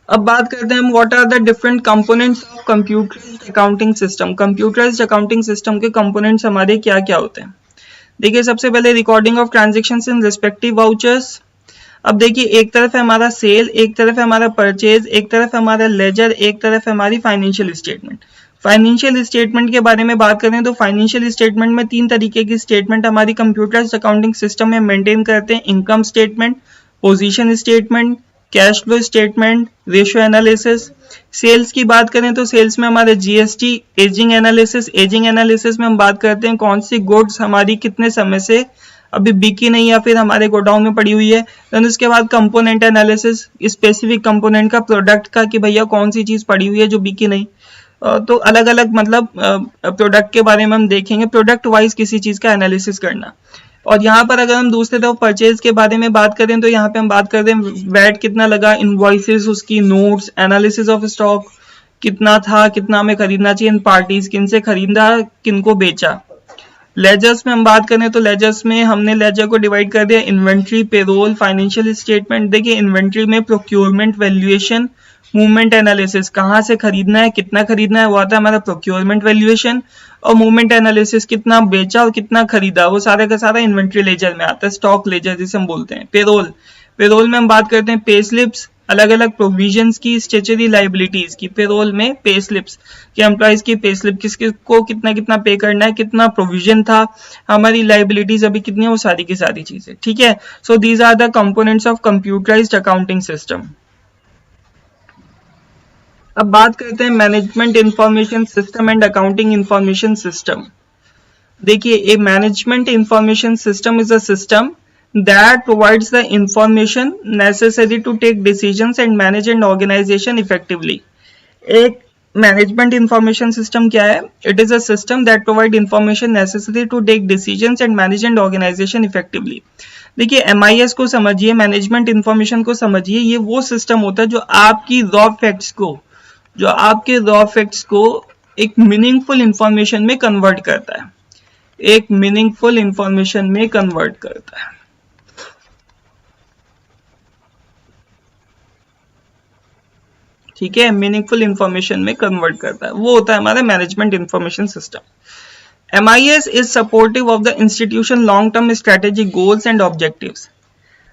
अब बात करते हैं हम what are the different components of computerised accounting system. Computerised accounting system के कंपोनेंट्स हमारे क्या क्या होते हैं। देखिए सबसे पहले recording of transactions in respective vouchers. अब देखिए एक तरफ है हमारा सेल, एक तरफ है हमारा परचेज, एक तरफ है हमारा लेजर, एक तरफ है हमारी फाइनेंशियल स्टेटमेंट। फाइनेंशियल स्टेटमेंट के बारे में बात करें तो फाइनेंशियल स्टेटमेंट में 3 तरीके की स्टेटमेंट हमारी कंप्यूटराइज्ड अकाउंटिंग सिस्टम में मेंटेन करते हैं। Income statement, position statement, cash flow statement, ratio analysis. Sales की बात करें तो सेल्स में हमारे GST, ageing analysis. Ageing analysis में हम बात करते हैं कौन सी गुड्स हमारी कितने समय से अभी बिकी नहीं या फिर हमारे गोडाउन में पड़ी हुई है। देन उसके बाद कंपोनेंट एनालिसिस, स्पेसिफिक कंपोनेंट का, प्रोडक्ट का, कि भैया कौन सी चीज पड़ी हुई है जो बिकी नहीं। तो अलग अलग मतलब प्रोडक्ट के बारे में हम देखेंगे, प्रोडक्ट वाइज किसी चीज का एनालिसिस करना। और यहाँ पर अगर हम दूसरे तरफ परचेज के बारे में बात करें तो यहाँ पे हम बात करते हैं वैट कितना लगा, इनवॉइसेस, उसकी नोट्स, एनालिसिस ऑफ स्टॉक कितना था, कितना हमें खरीदना चाहिए, इन पार्टीज किन से खरीदा, किनको बेचा। लेजर्स में हम बात करें तो लेजर्स में हमने लेजर को डिवाइड कर दिया इन्वेंट्री, पेरोल, फाइनेंशियल स्टेटमेंट। देखिए इन्वेंट्री में प्रोक्योरमेंट, वैल्यूएशन, मूवमेंट एनालिसिस, कहाँ से खरीदना है, कितना खरीदना है, वो आता है हमारा प्रोक्योरमेंट वैल्यूएशन। और मूवमेंट एनालिसिस, कितना बेचा और कितना खरीदा, वो सारा का सारा इन्वेंट्री लेजर में आता है, स्टॉक लेजर जिसे हम बोलते हैं। पेरोल में हम बात करते हैं पे स्लिप्स, अलग अलग प्रोविजंस की, स्टेचुटरी लाइबिलिटीज की। पेरोल में पे स्लिप्स कि एम्प्लॉइज की पे स्लिप, किसको कितना कितना पे करना है, कितना प्रोविजन था, हमारी लाइबिलिटीज अभी कितनी है, वो सारी की सारी चीजें, ठीक है। So these are the components of computerised accounting system. अब बात करते हैं management information system and accounting information system. देखिए a management information system is a system that provides the information necessary to take decisions and manage an organization effectively. एक management information system क्या है? It is a system that provide information necessary to take decisions and manage and organisation effectively. देखिए MIS को समझिए, management information को समझिए, ये वो सिस्टम होता है जो आपकी रॉ फैक्ट्स को, जो आपके रॉ फैक्ट्स को एक मीनिंगफुल इंफॉर्मेशन में कन्वर्ट करता है, एक मीनिंगफुल इंफॉर्मेशन में कन्वर्ट करता है। ठीक है, मीनिंगफुल इंफॉर्मेशन में कन्वर्ट करता है, वो होता है हमारा management information system. MIS is supportive of the institution long term strategic goals and objectives.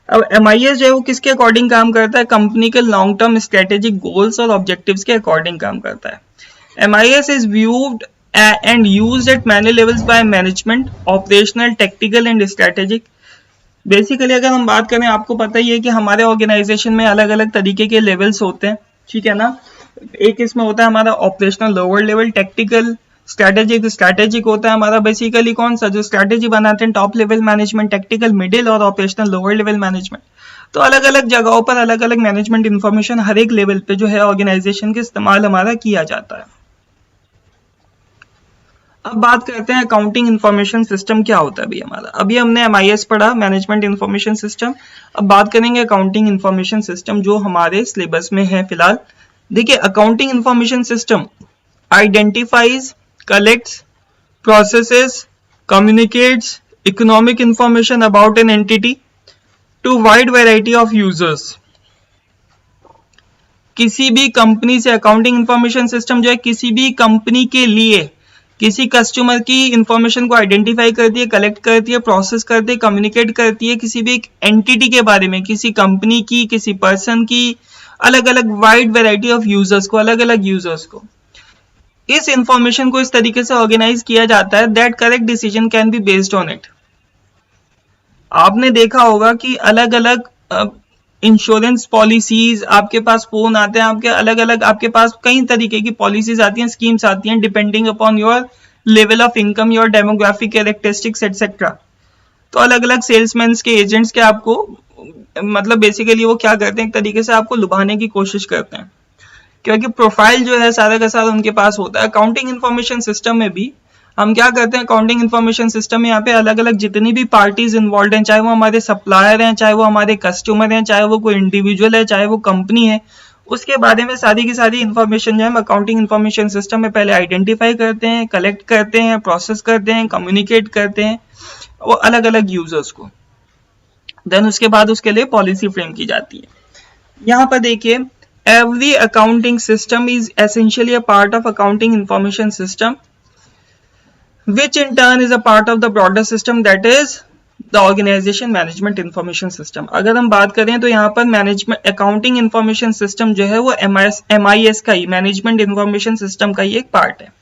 अब MIS जो है वो किसके अकॉर्डिंग काम करता है, कंपनी के लॉन्ग टर्म स्ट्रेटेजिक गोल्स और ऑब्जेक्टिव्स के अकॉर्डिंग काम करता है। MIS is viewed and used at many levels by management, operational, tactical and strategic। Basically अगर हम बात करें, आपको पता ही है कि हमारे ऑर्गेनाइजेशन में अलग अलग तरीके के लेवल्स होते हैं, ठीक है ना। एक इसमें होता है हमारा operational lower level, tactical, strategic. Strategic होता है हमारा बेसिकली कौन सा, जो स्ट्रैटेजी बनाते हैं, top level management, tactical middle और ऑपरेशनल लोअर लेवल मैनेजमेंट। तो अलग अलग जगहों पर अलग अलग मैनेजमेंट इंफॉर्मेशन हर एक लेवल पे जो है ऑर्गेनाइजेशन के इस्तेमाल हमारा किया जाता है। अब बात करते हैं अकाउंटिंग इंफॉर्मेशन सिस्टम क्या होता है अभी हमारा। अभी हमने MIS पढ़ा, मैनेजमेंट इंफॉर्मेशन सिस्टम। अब बात करेंगे अकाउंटिंग इंफॉर्मेशन सिस्टम जो हमारे सिलेबस में है फिलहाल। देखिए, accounting information system identifies, collects, processes, communicates economic information about an entity to wide variety of users. किसी भी कंपनी से अकाउंटिंग इंफॉर्मेशन सिस्टम जो है किसी भी कंपनी के लिए किसी कस्टमर की इंफॉर्मेशन को आइडेंटिफाई करती है, कलेक्ट करती है, प्रोसेस करती है, कम्युनिकेट करती है किसी भी एक एंटिटी के बारे में, किसी कंपनी की, किसी पर्सन की, अलग अलग वाइड वैरायटी ऑफ यूजर्स को, अलग अलग यूजर्स को। इस इंफॉर्मेशन को इस तरीके से ऑर्गेनाइज किया जाता है that correct decision can be based on it. आपने देखा होगा कि अलग अलग इंश्योरेंस पॉलिसीज, आपके पास फोन आते हैं, आपके अलग अलग आपके पास कई तरीके की पॉलिसीज आती हैं, स्कीम्स आती हैं, depending upon your level of income, your demographic characteristics etcetera. तो अलग अलग सेल्समैन के, एजेंट्स के आपको मतलब बेसिकली वो क्या करते हैं, एक तरीके से आपको लुभाने की कोशिश करते हैं, क्योंकि प्रोफाइल जो है सारा का सारा उनके पास होता है। अकाउंटिंग इंफॉर्मेशन सिस्टम में भी हम क्या करते हैं, अकाउंटिंग इंफॉर्मेशन सिस्टम में यहाँ पे अलग अलग जितनी भी पार्टीज इन्वॉल्व हैं, चाहे वो हमारे सप्लायर हैं, चाहे वो हमारे कस्टमर हैं, चाहे वो कोई इंडिविजुअल है, चाहे वो कंपनी है, उसके बारे में सारी की सारी इंफॉर्मेशन जो है हम अकाउंटिंग इंफॉर्मेशन सिस्टम में पहले आइडेंटिफाई करते हैं, कलेक्ट करते हैं, प्रोसेस करते हैं, कम्युनिकेट करते हैं वो अलग अलग यूजर्स को। देन उसके बाद उसके लिए पॉलिसी फ्रेम की जाती है। यहाँ पर देखिए, every accounting system is essentially a part of accounting information system which in turn is a part of the broader system that is the organization management information system। अगर हम बात करें तो यहाँ पर मैनेजमेंट अकाउंटिंग इंफॉर्मेशन सिस्टम जो है वो MIS का ही, मैनेजमेंट इंफॉर्मेशन सिस्टम का ही एक पार्ट है।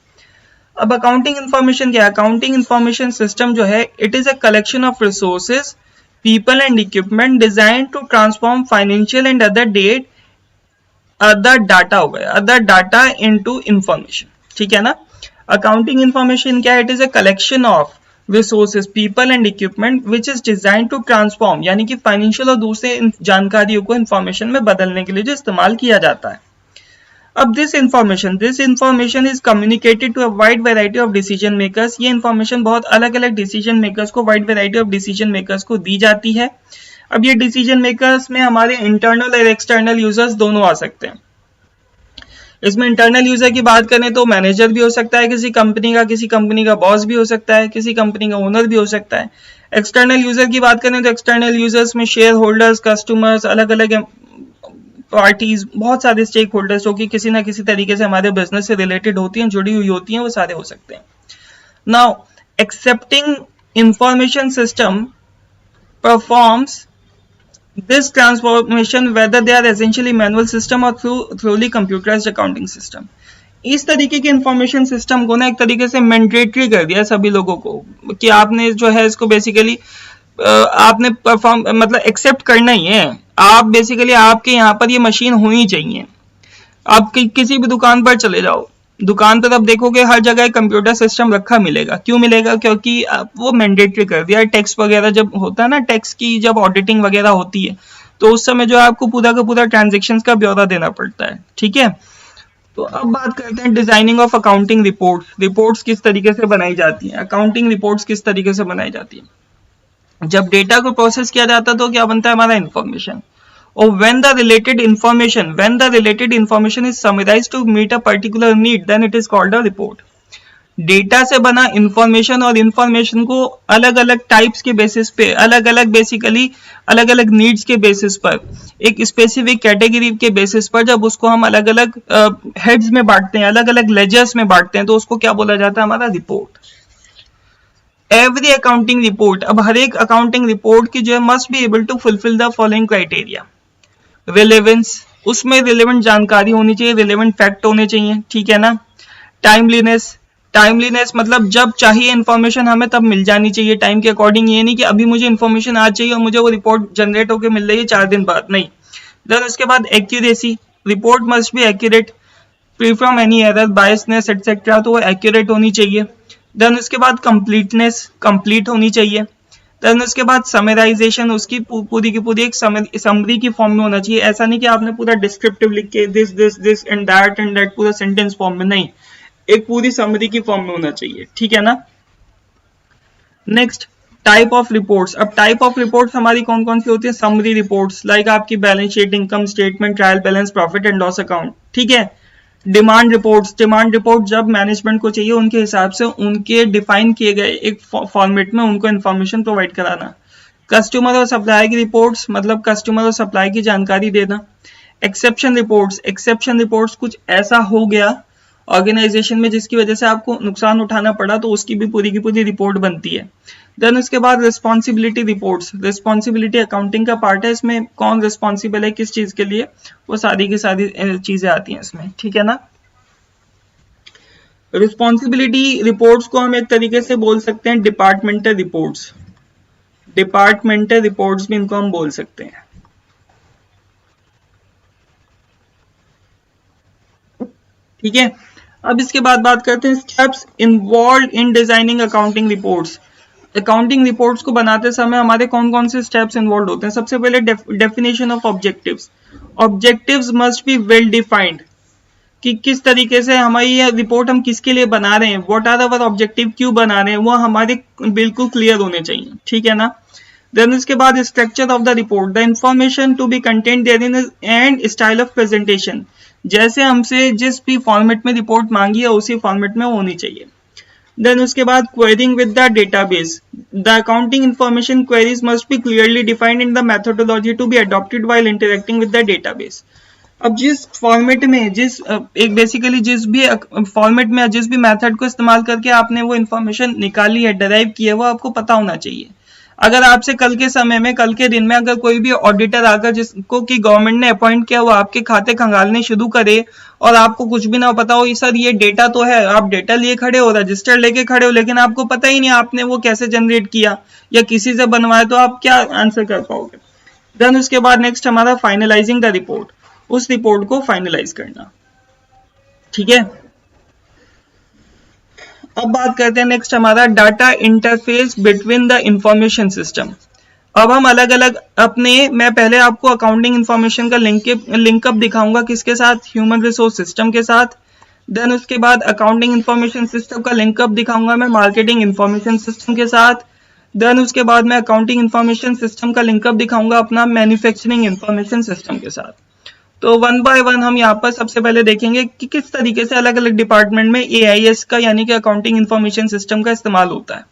अब अकाउंटिंग इंफॉर्मेशन क्या है, अकाउंटिंग इंफॉर्मेशन सिस्टम जो है it is a collection of resources, people and equipment design to transform financial and other data into information, ठीक है ना। अकाउंटिंग इंफॉर्मेशन क्या है, it is a collection of resources, people and equipment which is design to transform, यानी कि financial और दूसरे जानकारियों को इंफॉर्मेशन में बदलने के लिए जो इस्तेमाल किया जाता है। अब this information is communicated to a wide variety of decision makers. ये इंफॉर्मेशन बहुत अलग अलग डिसीजन मेकर्स को, wide variety of decision makers को दी जाती है। अब ये डिसीजन मेकर्स में हमारे इंटरनल और एक्सटर्नल यूजर्स दोनों आ सकते हैं। इसमें इंटरनल यूजर की बात करें तो मैनेजर भी हो सकता है किसी कंपनी का बॉस भी हो सकता है, किसी कंपनी का ओनर भी हो सकता है। एक्सटर्नल यूजर की बात करें तो एक्सटर्नल यूजर्स में शेयर होल्डर्स, कस्टमर्स, अलग अलग पार्टीज, बहुत सारे स्टेक होल्डर्स जो कि किसी ना किसी तरीके से हमारे बिजनेस से रिलेटेड होती हैं, जुड़ी हुई होती हैं, वो सारे हो सकते हैं। Now accepting information system performs this transformation whether they are essentially manual system or throughly computerized accounting system। इस तरीके के इंफॉर्मेशन सिस्टम को ना एक तरीके से मैंडेटरी कर दिया सभी लोगों को कि आपने जो है इसको बेसिकली आपने परफॉर्म मतलब एक्सेप्ट करना ही है। आप बेसिकली आपके यहाँ पर ये मशीन होनी चाहिए। आप किसी भी दुकान पर चले जाओ, दुकान पर आप देखोगे हर जगह कंप्यूटर सिस्टम रखा मिलेगा। क्यों मिलेगा? क्योंकि वो मैंडेटरी कर दिया है। टैक्स वगैरह जब होता है ना, टैक्स की जब ऑडिटिंग वगैरह होती है तो उस समय जो है आपको पूरा का पूरा ट्रांजेक्शन्स का ब्यौरा देना पड़ता है, ठीक है। तो अब बात करते हैं डिजाइनिंग ऑफ अकाउंटिंग रिपोर्ट्स किस तरीके से बनाई जाती है, अकाउंटिंग रिपोर्ट्स किस तरीके से बनाई जाती है। जब डेटा को प्रोसेस किया जाता है तो क्या बनता है हमारा इंफॉर्मेशन, और when the related information is summarized to meet a particular need, then it is called a report। Data से बना इंफॉर्मेशन और इंफॉर्मेशन को अलग अलग टाइप्स के बेसिस पे, अलग अलग बेसिकली अलग अलग नीड्स के बेसिस पर, एक स्पेसिफिक कैटेगरी के बेसिस पर जब उसको हम अलग अलग हेड्स में बांटते हैं, अलग अलग लेजर्स में बांटते हैं, तो उसको क्या बोला जाता है? हमारा रिपोर्ट। एवरी अकाउंटिंग रिपोर्ट, अब हर एक अकाउंटिंग रिपोर्ट की जो है must be able to fulfil the following criteria. Relevance, उसमें रिलेवेंट जानकारी होनी चाहिए, रिलेवेंट फैक्ट होने चाहिए, ठीक है ना। टाइमलीनेस, टाइमलीनेस मतलब जब चाहिए इन्फॉर्मेशन हमें तब मिल जानी चाहिए टाइम के अकॉर्डिंग, ये नहीं कि अभी मुझे इन्फॉर्मेशन आज चाहिए और मुझे वो रिपोर्ट जनरेट होकर मिल रही है 4 दिन बाद, नहीं। देन उसके बाद accuracy, report must be accurate, free from any error, biasness etcetera, तो वो एक्यूरेट होनी चाहिए। देन उसके बाद कंप्लीटनेस, कंप्लीट होनी चाहिए। देन उसके बाद समराइजेशन, उसकी पूरी की पूरी एक समरी की फॉर्म में होना चाहिए, ऐसा नहीं कि आपने पूरा डिस्क्रिप्टिव लिख के this this this and that पूरा सेंटेंस फॉर्म में, नहीं, एक पूरी समरी की फॉर्म में होना चाहिए, ठीक है ना। Next, type of reports. अब टाइप ऑफ रिपोर्ट्स हमारी कौन कौन सी होती है? समरी रिपोर्ट्स, लाइक आपकी balance sheet, income statement, trial balance, profit and loss account, ठीक है। डिमांड रिपोर्ट्स, डिमांड रिपोर्ट जब मैनेजमेंट को चाहिए उनके हिसाब से उनके डिफाइन किए गए एक फॉर्मेट में उनको इन्फॉर्मेशन प्रोवाइड कराना। कस्टमर और सप्लाई की रिपोर्ट्स, मतलब कस्टमर और सप्लाई की जानकारी देना। एक्सेप्शन रिपोर्ट्स, एक्सेप्शन रिपोर्ट्स कुछ ऐसा हो गया ऑर्गेनाइजेशन में जिसकी वजह से आपको नुकसान उठाना पड़ा, तो उसकी भी पूरी की पूरी रिपोर्ट बनती है। देन उसके बाद रिस्पॉन्सिबिलिटी रिपोर्ट्स, रिस्पॉन्सिबिलिटी अकाउंटिंग का पार्ट है, इसमें कौन रिस्पॉन्सिबल है किस चीज के लिए, वो सारी की सारी चीजें आती हैं इसमें, ठीक है ना। रिस्पॉन्सिबिलिटी रिपोर्ट्स को हम एक तरीके से बोल सकते हैं डिपार्टमेंटल रिपोर्ट्स, डिपार्टमेंटल रिपोर्ट्स भी इनको हम बोल सकते हैं, ठीक है। अब इसके बाद बात करते हैं steps involve in designing accounting reports. Accounting reports को बनाते समय हमारे कौन कौन से स्टेप्स इन्वॉल्व होते हैं? सबसे पहले definition of objectives, objectives must be well defined, कि किस तरीके से हमारी ये रिपोर्ट हम किसके लिए बना रहे हैं, व्हाट आर अवर ऑब्जेक्टिव, क्यों बना रहे हैं, वो हमारे बिल्कुल क्लियर होने चाहिए, ठीक है ना। देन उसके बाद structure of the report, the information to be content therein and style of presentation, जैसे हमसे जिस भी फॉर्मेट में रिपोर्ट मांगी है उसी फॉर्मेट में होनी चाहिए। देन उसके बाद querying with the database, the accounting information queries must be clearly defined in the methodology to be adopted while interacting with the database. अब जिस फॉर्मेट में एक बेसिकली जिस भी फॉर्मेट में जिस भी मेथड को इस्तेमाल करके आपने वो इन्फॉर्मेशन निकाली है, डराइव की है, वो आपको पता होना चाहिए। अगर आपसे कल के समय में, कल के दिन में अगर कोई भी ऑडिटर आकर जिसको कि गवर्नमेंट ने अपॉइंट किया, वो आपके खाते खंगालने शुरू करे और आपको कुछ भी ना पता हो, सर ये डेटा तो है, आप डेटा लिए खड़े हो, रजिस्टर लेके खड़े हो, लेकिन आपको पता ही नहीं आपने वो कैसे जनरेट किया या किसी से बनवाया, तो आप क्या आंसर कर पाओगे। देन उसके बाद नेक्स्ट हमारा फाइनलाइजिंग द रिपोर्ट, उस रिपोर्ट को फाइनलाइज करना, ठीक है। अब बात करते हैं नेक्स्ट हमारा data interface between the information system. अब हम अलग अलग मैं पहले आपको अकाउंटिंग इंफॉर्मेशन का लिंकअप दिखाऊंगा, किसके साथ? ह्यूमन रिसोर्स सिस्टम के साथ। देन उसके बाद अकाउंटिंग इंफॉर्मेशन सिस्टम का लिंकअप दिखाऊंगा मैं मार्केटिंग इंफॉर्मेशन सिस्टम के साथ। देन उसके बाद मैं अकाउंटिंग इंफॉर्मेशन सिस्टम का लिंकअप दिखाऊंगा अपना मैन्युफैक्चरिंग इंफॉर्मेशन सिस्टम के साथ। तो वन बाय वन हम यहाँ पर सबसे पहले देखेंगे कि किस तरीके से अलग अलग डिपार्टमेंट में AIS का यानी कि अकाउंटिंग इंफॉर्मेशन सिस्टम का इस्तेमाल होता है।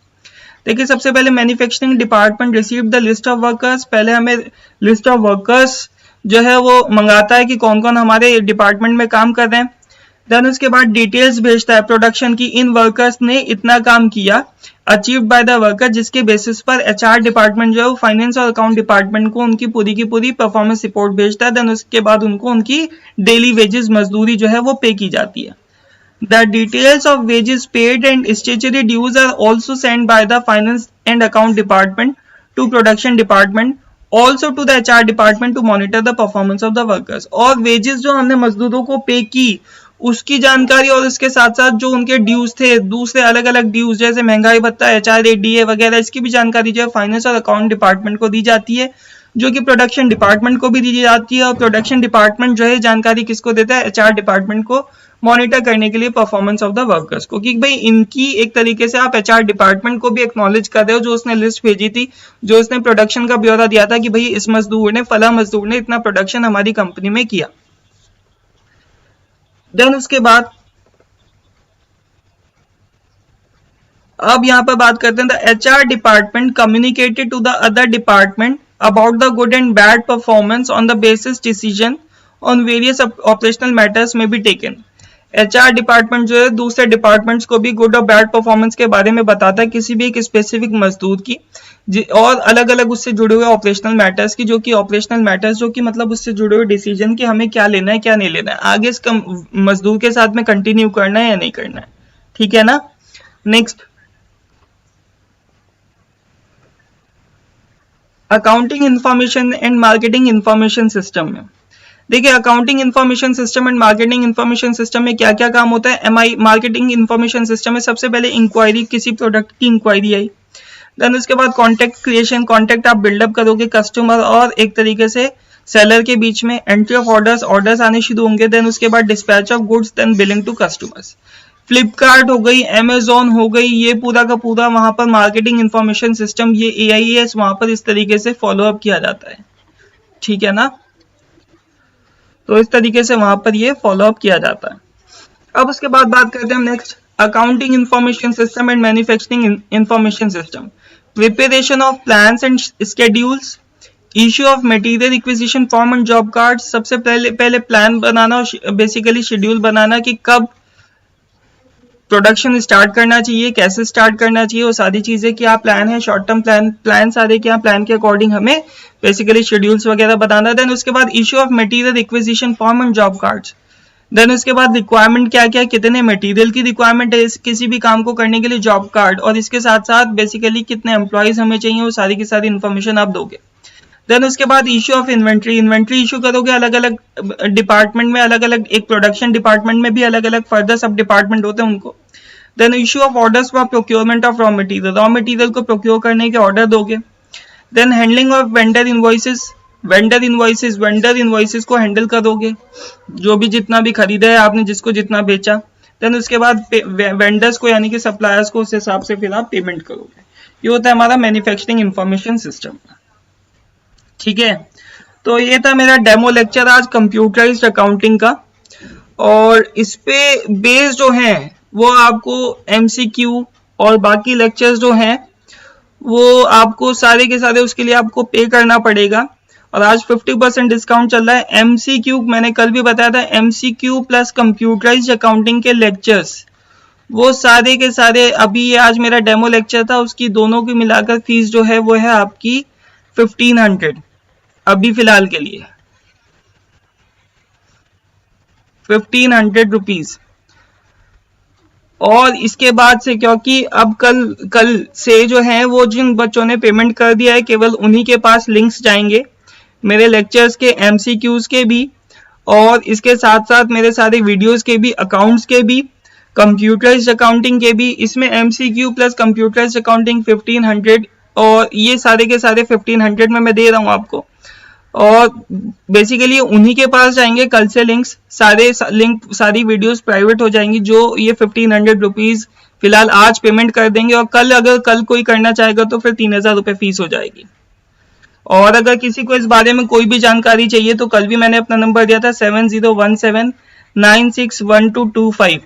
देखिए सबसे पहले manufacturing department receive the list of workers, पहले हमें लिस्ट ऑफ वर्कर्स जो है वो मंगाता है कि कौन कौन हमारे डिपार्टमेंट में काम कर रहे हैं। देन उसके बाद डिटेल्स भेजता है प्रोडक्शन की, इन वर्कर्स ने इतना काम किया, अचीव्ड बाय द वर्कर, जिसके बेसिस पर HR डिपार्टमेंट जो है वो फाइनेंस और अकाउंट डिपार्टमेंट को उनकी पूरी की पूरी परफॉर्मेंस रिपोर्ट भेजता है। देन उसके बाद उनको उनकी डेली वेजेस, मजदूरी जो है वो पे की जाती है। The details of wages paid and statutory dues are also send by the finance and account department to production department, also to the HR department to monitor the performance of the workers. और wages जो हमने मजदूरों को पे की उसकी जानकारी और इसके साथ साथ जो उनके ड्यूज थे, दूसरे अलग अलग ड्यूज जैसे महंगाई भत्ता, HRA, DA वगैरह, इसकी भी जानकारी जो है फाइनेंस और अकाउंट डिपार्टमेंट को दी जाती है, जो कि प्रोडक्शन डिपार्टमेंट को भी दी जाती है। और प्रोडक्शन डिपार्टमेंट जो है जानकारी किसको देता है? HR डिपार्टमेंट को, मॉनिटर करने के लिए परफॉर्मेंस ऑफ द वर्कर्स को, कि भाई इनकी एक तरीके से आप HR डिपार्टमेंट को भी एक्नॉलेज कर रहे हो, जो उसने लिस्ट भेजी थी, जो उसने प्रोडक्शन का ब्यौरा दिया था कि भाई इस मजदूर ने, फला मजदूर ने इतना प्रोडक्शन हमारी कंपनी में किया। देन उसके बाद अब यहाँ पर बात करते हैं the HR department communicated to the other department about the good and bad performance on the basis decision on various operational matters may be taken. HR department जो है दूसरे डिपार्टमेंट्स को भी गुड और बैड परफॉर्मेंस के बारे में बताता है किसी भी एक स्पेसिफिक मजदूर की, और अलग अलग उससे जुड़े हुए ऑपरेशनल मैटर्स की, जो कि ऑपरेशनल मैटर्स जो कि मतलब उससे जुड़े हुए डिसीजन कि हमें क्या लेना है क्या नहीं लेना है, आगे इस मजदूर के साथ में कंटिन्यू करना है या नहीं करना है। ठीक है ना। Next, accounting information and marketing information system में देखिए, accounting information system and marketing information system में क्या क्या काम होता है। MI मार्केटिंग इंफॉर्मेशन सिस्टम में सबसे पहले इंक्वायरी, किसी प्रोडक्ट की इंक्वायरी आई, देन उसके बाद कॉन्टैक्ट क्रिएशन, कॉन्टैक्ट आप बिल्डअप करोगे कस्टमर और एक तरीके से सेलर के बीच में, एंट्री ऑफ ऑर्डर्स, ऑर्डर्स आने शुरू होंगे, देन उसके बाद dispatch of goods, then billing to customers. Flipkart हो गई, अमेजोन हो गई, ये पूरा का पूरा वहां पर मार्केटिंग इंफॉर्मेशन सिस्टम, ये AIS वहां पर इस तरीके से फॉलो अप किया जाता है। ठीक है ना। तो इस तरीके से वहां पर ये फॉलो अप किया जाता है। अब उसके बाद बात करते हैं next, accounting information system and manufacturing information system, preparation of plans and schedules, issue of material requisition form and job card. सबसे पहले प्लान बनाना और बेसिकली शेड्यूल बनाना कि कब प्रोडक्शन स्टार्ट करना चाहिए, कैसे स्टार्ट करना चाहिए, वो सारी चीजें क्या प्लान है, शॉर्ट टर्म प्लान सारे क्या प्लान के अकॉर्डिंग हमें बेसिकली शेड्यूल्स वगैरह बताना। देन उसके बाद issue of material requisition form and job cards, then उसके बाद रिक्वायरमेंट क्या क्या, कितने मटेरियल की रिक्वायरमेंट है किसी भी काम को करने के लिए, जॉब कार्ड, और इसके साथ साथ बेसिकली कितने एम्प्लॉयज हमें चाहिए, वो सारी की सारी इन्फॉर्मेशन आप दोगे। देन उसके बाद issue of inventory, inventory issue करोगे अलग अलग डिपार्टमेंट में, अलग अलग, एक प्रोडक्शन डिपार्टमेंट में भी अलग अलग फर्दर सब डिपार्टमेंट होते हैं उनको। Then issue of orders for procurement of raw material को प्रोक्योर करने के ऑर्डर दोगे। Then handling of vendor invoices को हैंडल करोगे, जो भी जितना भी खरीदा है आपने, जिसको जितना बेचा। देन उसके बाद वेंडर्स को यानी कि सप्लायर्स को उस हिसाब से फिर आप पेमेंट करोगे। ये होता है हमारा मैन्युफैक्चरिंग इंफॉर्मेशन सिस्टम। ठीक है, तो ये था मेरा डेमो लेक्चर आज कंप्यूटराइज्ड अकाउंटिंग का, और इस पे बेस जो है वो आपको MCQ और बाकी लेक्चर्स जो हैं वो आपको सारे के सारे उसके लिए आपको पे करना पड़ेगा। और आज 50% डिस्काउंट चल रहा है। MCQ मैंने कल भी बताया था, MCQ प्लस कंप्यूटराइज्ड अकाउंटिंग के लेक्चर्स वो सारे के सारे, अभी ये आज मेरा डेमो लेक्चर था, उसकी दोनों की मिलाकर फीस जो है वो है आपकी 1500 अभी फिलहाल के लिए, 1500 रुपीज। और इसके बाद से, क्योंकि अब कल से जो है वो जिन बच्चों ने पेमेंट कर दिया है केवल उन्हीं के पास लिंक्स जाएंगे मेरे लेक्चर्स के, MCQs के भी, और इसके साथ साथ मेरे सारे वीडियोस के भी, अकाउंट्स के भी, कंप्यूटराइज्ड अकाउंटिंग के भी। इसमें MCQ प्लस कंप्यूटराइज्ड अकाउंटिंग 1500, और ये सारे के सारे 1500 में मैं दे रहा हूँ आपको। और बेसिकली उन्हीं के पास जाएंगे कल से लिंक्स, सारी वीडियोस प्राइवेट हो जाएंगी। जो ये 1500 रुपीज फिलहाल आज पेमेंट कर देंगे, और अगर कल कोई करना चाहेगा तो फिर 3000 रुपए फीस हो जाएगी। और अगर किसी को इस बारे में कोई भी जानकारी चाहिए तो कल भी मैंने अपना नंबर दिया था 7017961225।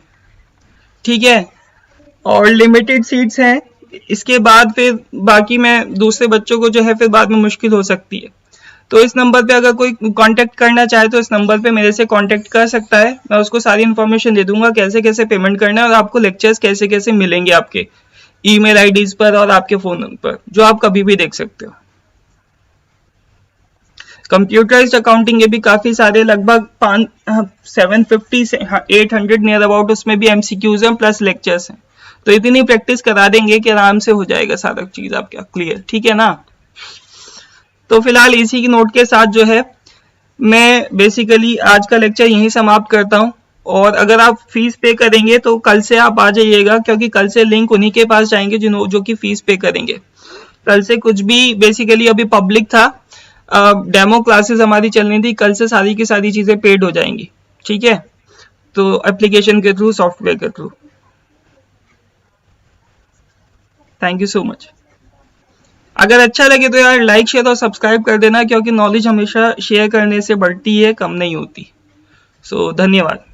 ठीक है, और लिमिटेड सीट्स हैं। इसके बाद फिर बाकी मैं दूसरे बच्चों को जो है फिर बाद में मुश्किल हो सकती है। तो इस नंबर पे अगर कोई कांटेक्ट करना चाहे तो इस नंबर पे मेरे से कांटेक्ट कर सकता है। मैं उसको सारी इन्फॉर्मेशन दे दूंगा कैसे कैसे पेमेंट करना है, और आपको लेक्चर्स कैसे कैसे मिलेंगे आपके ईमेल आईडीज पर और आपके फोन पर, जो आप कभी भी देख सकते हो। कंप्यूटराइज्ड अकाउंटिंग के भी काफी सारे, लगभग 750 से 800 नियर अबाउट, उसमें भी MCQs हैं प्लस लेक्चर्स हैं। तो इतनी प्रैक्टिस करा देंगे कि आराम से हो जाएगा सारा चीज आपका क्लियर। ठीक है ना। तो फिलहाल इसी की नोट के साथ जो है मैं बेसिकली आज का लेक्चर यहीं समाप्त करता हूं। और अगर आप फीस पे करेंगे तो कल से आप आ जाइएगा, क्योंकि कल से लिंक उन्हीं के पास जाएंगे जो कि फीस पे करेंगे। कल से कुछ भी बेसिकली अभी पब्लिक था, डेमो क्लासेस हमारी चलनी थी, कल से सारी की सारी चीजें पेड हो जाएंगी। ठीक है, तो एप्लीकेशन के थ्रू, सॉफ्टवेयर के through. Thank you so much. अगर अच्छा लगे तो यार लाइक शेयर और सब्सक्राइब कर देना, क्योंकि नॉलेज हमेशा शेयर करने से बढ़ती है, कम नहीं होती। सो धन्यवाद।